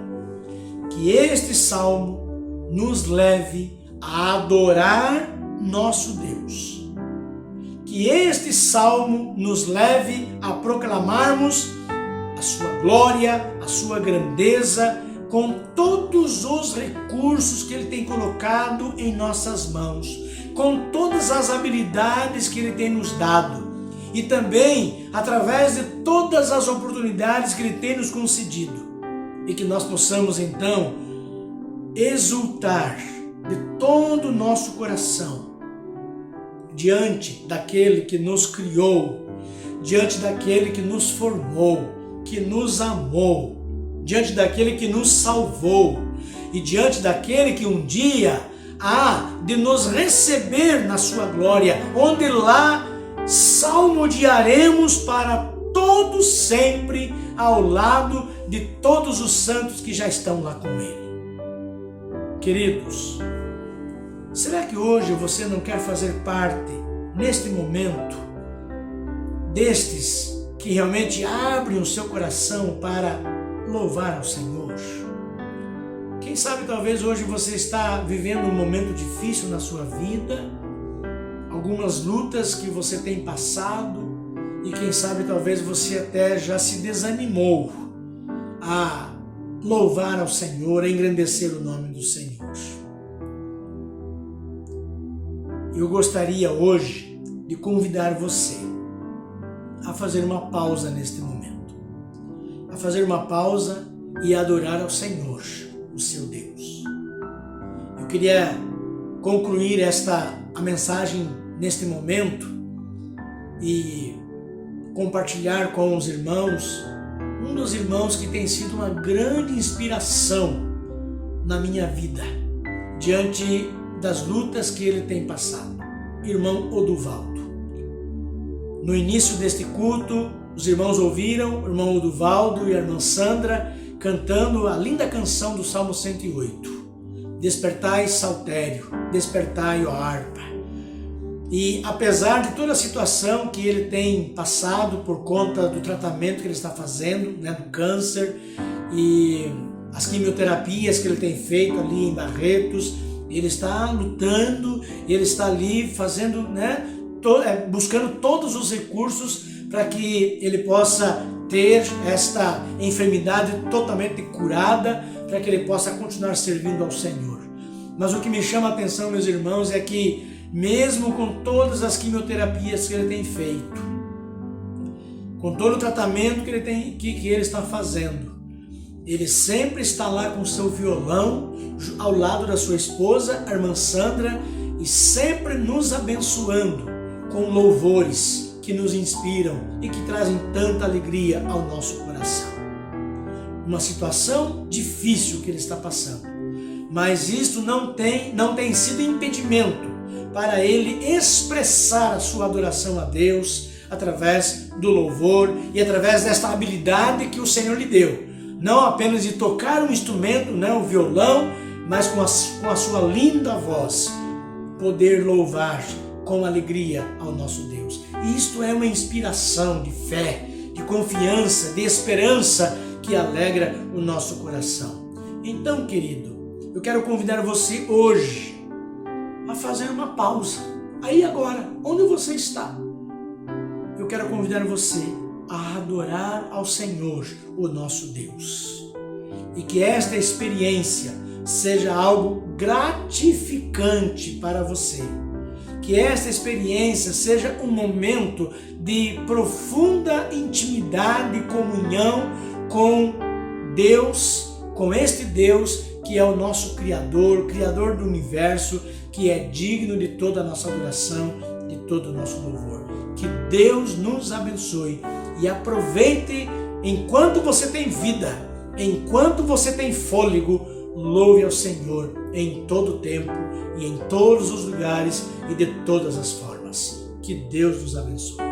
que este salmo nos leve a adorar nosso Deus. Que este salmo nos leve a proclamarmos a sua glória, a sua grandeza, com todos os recursos que Ele tem colocado em nossas mãos, com todas as habilidades que Ele tem nos dado e também através de todas as oportunidades que Ele tem nos concedido, e que nós possamos então exultar de todo o nosso coração diante daquele que nos criou, diante daquele que nos formou, que nos amou, diante daquele que nos salvou e diante daquele que um dia há de nos receber na sua glória, onde lá salmodiaremos para todo sempre ao lado de todos os santos que já estão lá com Ele. Queridos, será que hoje você não quer fazer parte, neste momento, destes que realmente abrem o seu coração para louvar ao Senhor? Quem sabe talvez hoje você está vivendo um momento difícil na sua vida, algumas lutas que você tem passado, e quem sabe talvez você até já se desanimou a louvar ao Senhor, a engrandecer o nome do Senhor. Eu gostaria hoje de convidar você a fazer uma pausa neste momento, a fazer uma pausa e adorar ao Senhor, o seu Deus. Eu queria concluir a mensagem neste momento e compartilhar com os irmãos, um dos irmãos que tem sido uma grande inspiração na minha vida, diante das lutas que ele tem passado, irmão Oduvaldo. No início deste culto, os irmãos ouviram o irmão Oduvaldo e a irmã Sandra cantando a linda canção do Salmo 108. Despertai, saltério, despertai, ó harpa. E apesar de toda a situação que ele tem passado por conta do tratamento que ele está fazendo, né, do câncer e as quimioterapias que ele tem feito ali em Barretos, ele está lutando, ele está ali fazendo, né, buscando todos os recursos para que ele possa ter esta enfermidade totalmente curada, para que ele possa continuar servindo ao Senhor. Mas o que me chama a atenção, meus irmãos, é que mesmo com todas as quimioterapias que ele tem feito, com todo o tratamento que ele está fazendo, ele sempre está lá com o seu violão, ao lado da sua esposa, a irmã Sandra, e sempre nos abençoando com louvores que nos inspiram e que trazem tanta alegria ao nosso coração. Uma situação difícil que ele está passando, mas isso não tem sido impedimento para ele expressar a sua adoração a Deus através do louvor e através desta habilidade que o Senhor lhe deu. Não apenas de tocar um instrumento, né, o violão, mas com a sua linda voz, poder louvar com alegria ao nosso Deus. E isto é uma inspiração de fé, de confiança, de esperança que alegra o nosso coração. Então, querido, eu quero convidar você hoje a fazer uma pausa. Aí agora, onde você está? Eu quero convidar você a adorar ao Senhor, o nosso Deus. E que esta experiência seja algo gratificante para você. Que esta experiência seja um momento de profunda intimidade e comunhão com Deus, com este Deus que é o nosso Criador, o Criador do universo, que é digno de toda a nossa adoração, de todo o nosso louvor. Que Deus nos abençoe e aproveite enquanto você tem vida, enquanto você tem fôlego, louve ao Senhor em todo o tempo e em todos os lugares e de todas as formas. Que Deus nos abençoe.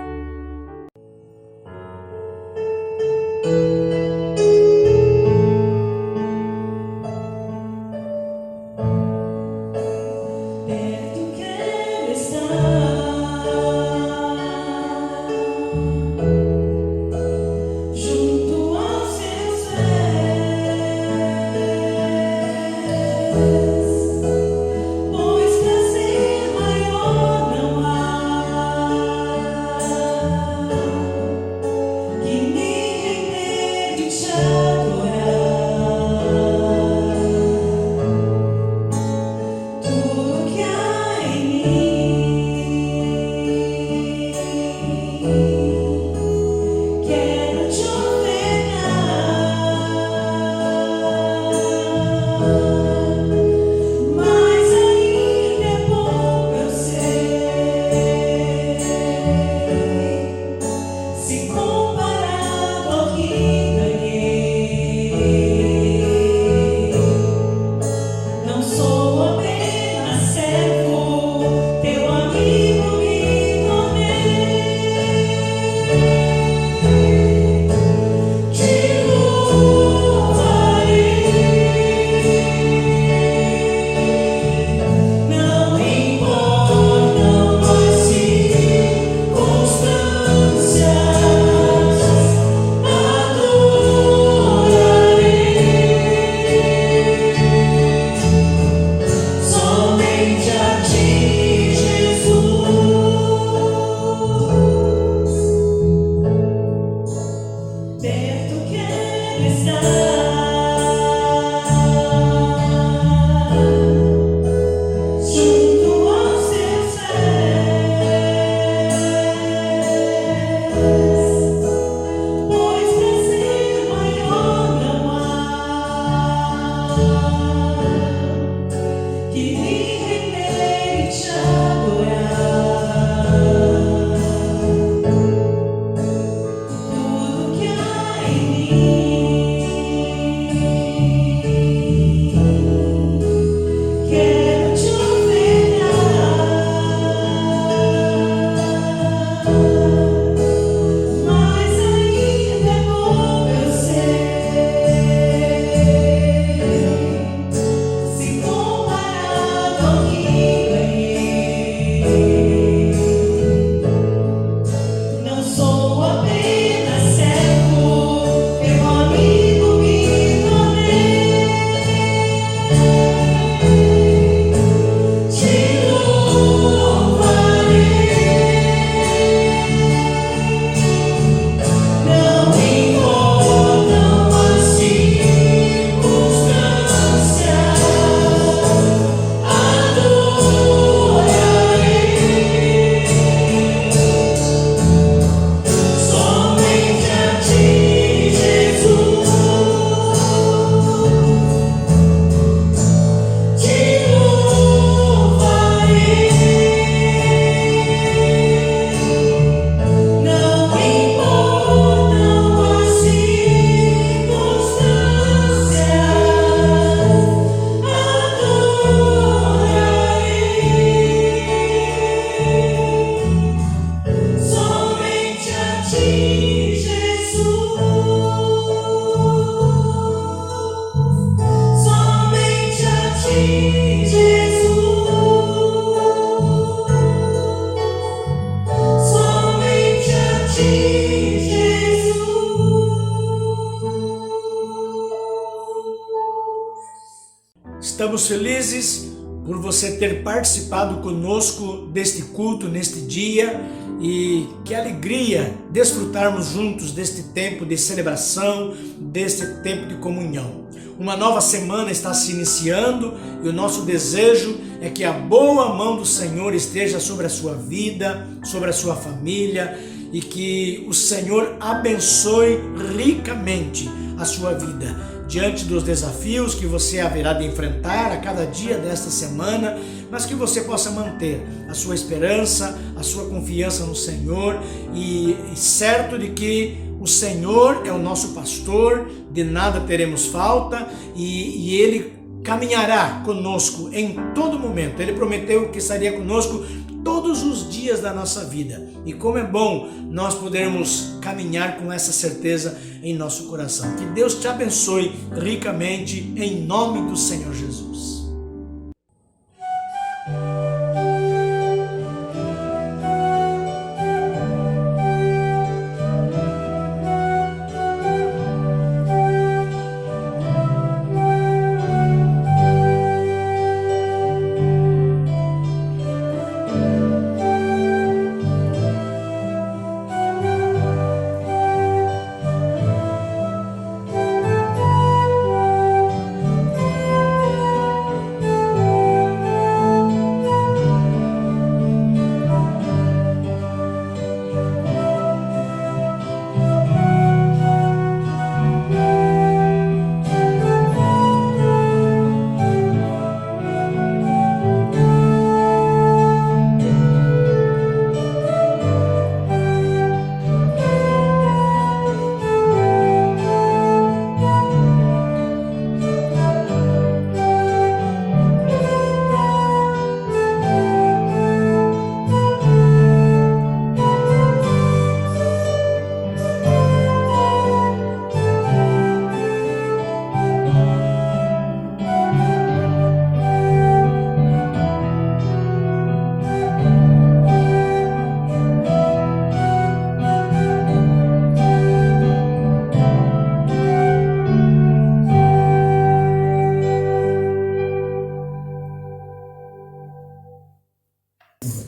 Estamos felizes por você ter participado conosco deste culto, neste dia, e que alegria desfrutarmos juntos deste tempo de celebração, deste tempo de comunhão. uma nova semana está se iniciando e o nosso desejo é que a boa mão do Senhor esteja sobre a sua vida, sobre a sua família e que o Senhor abençoe ricamente a sua vida diante dos desafios que você haverá de enfrentar a cada dia desta semana, mas que você possa manter a sua esperança, a sua confiança no Senhor e certo de que o Senhor é o nosso pastor, de nada teremos falta e Ele caminhará conosco em todo momento. Ele prometeu que estaria conosco todos os dias da nossa vida. E como é bom nós podermos caminhar com essa certeza em nosso coração. Que Deus te abençoe ricamente em nome do Senhor Jesus.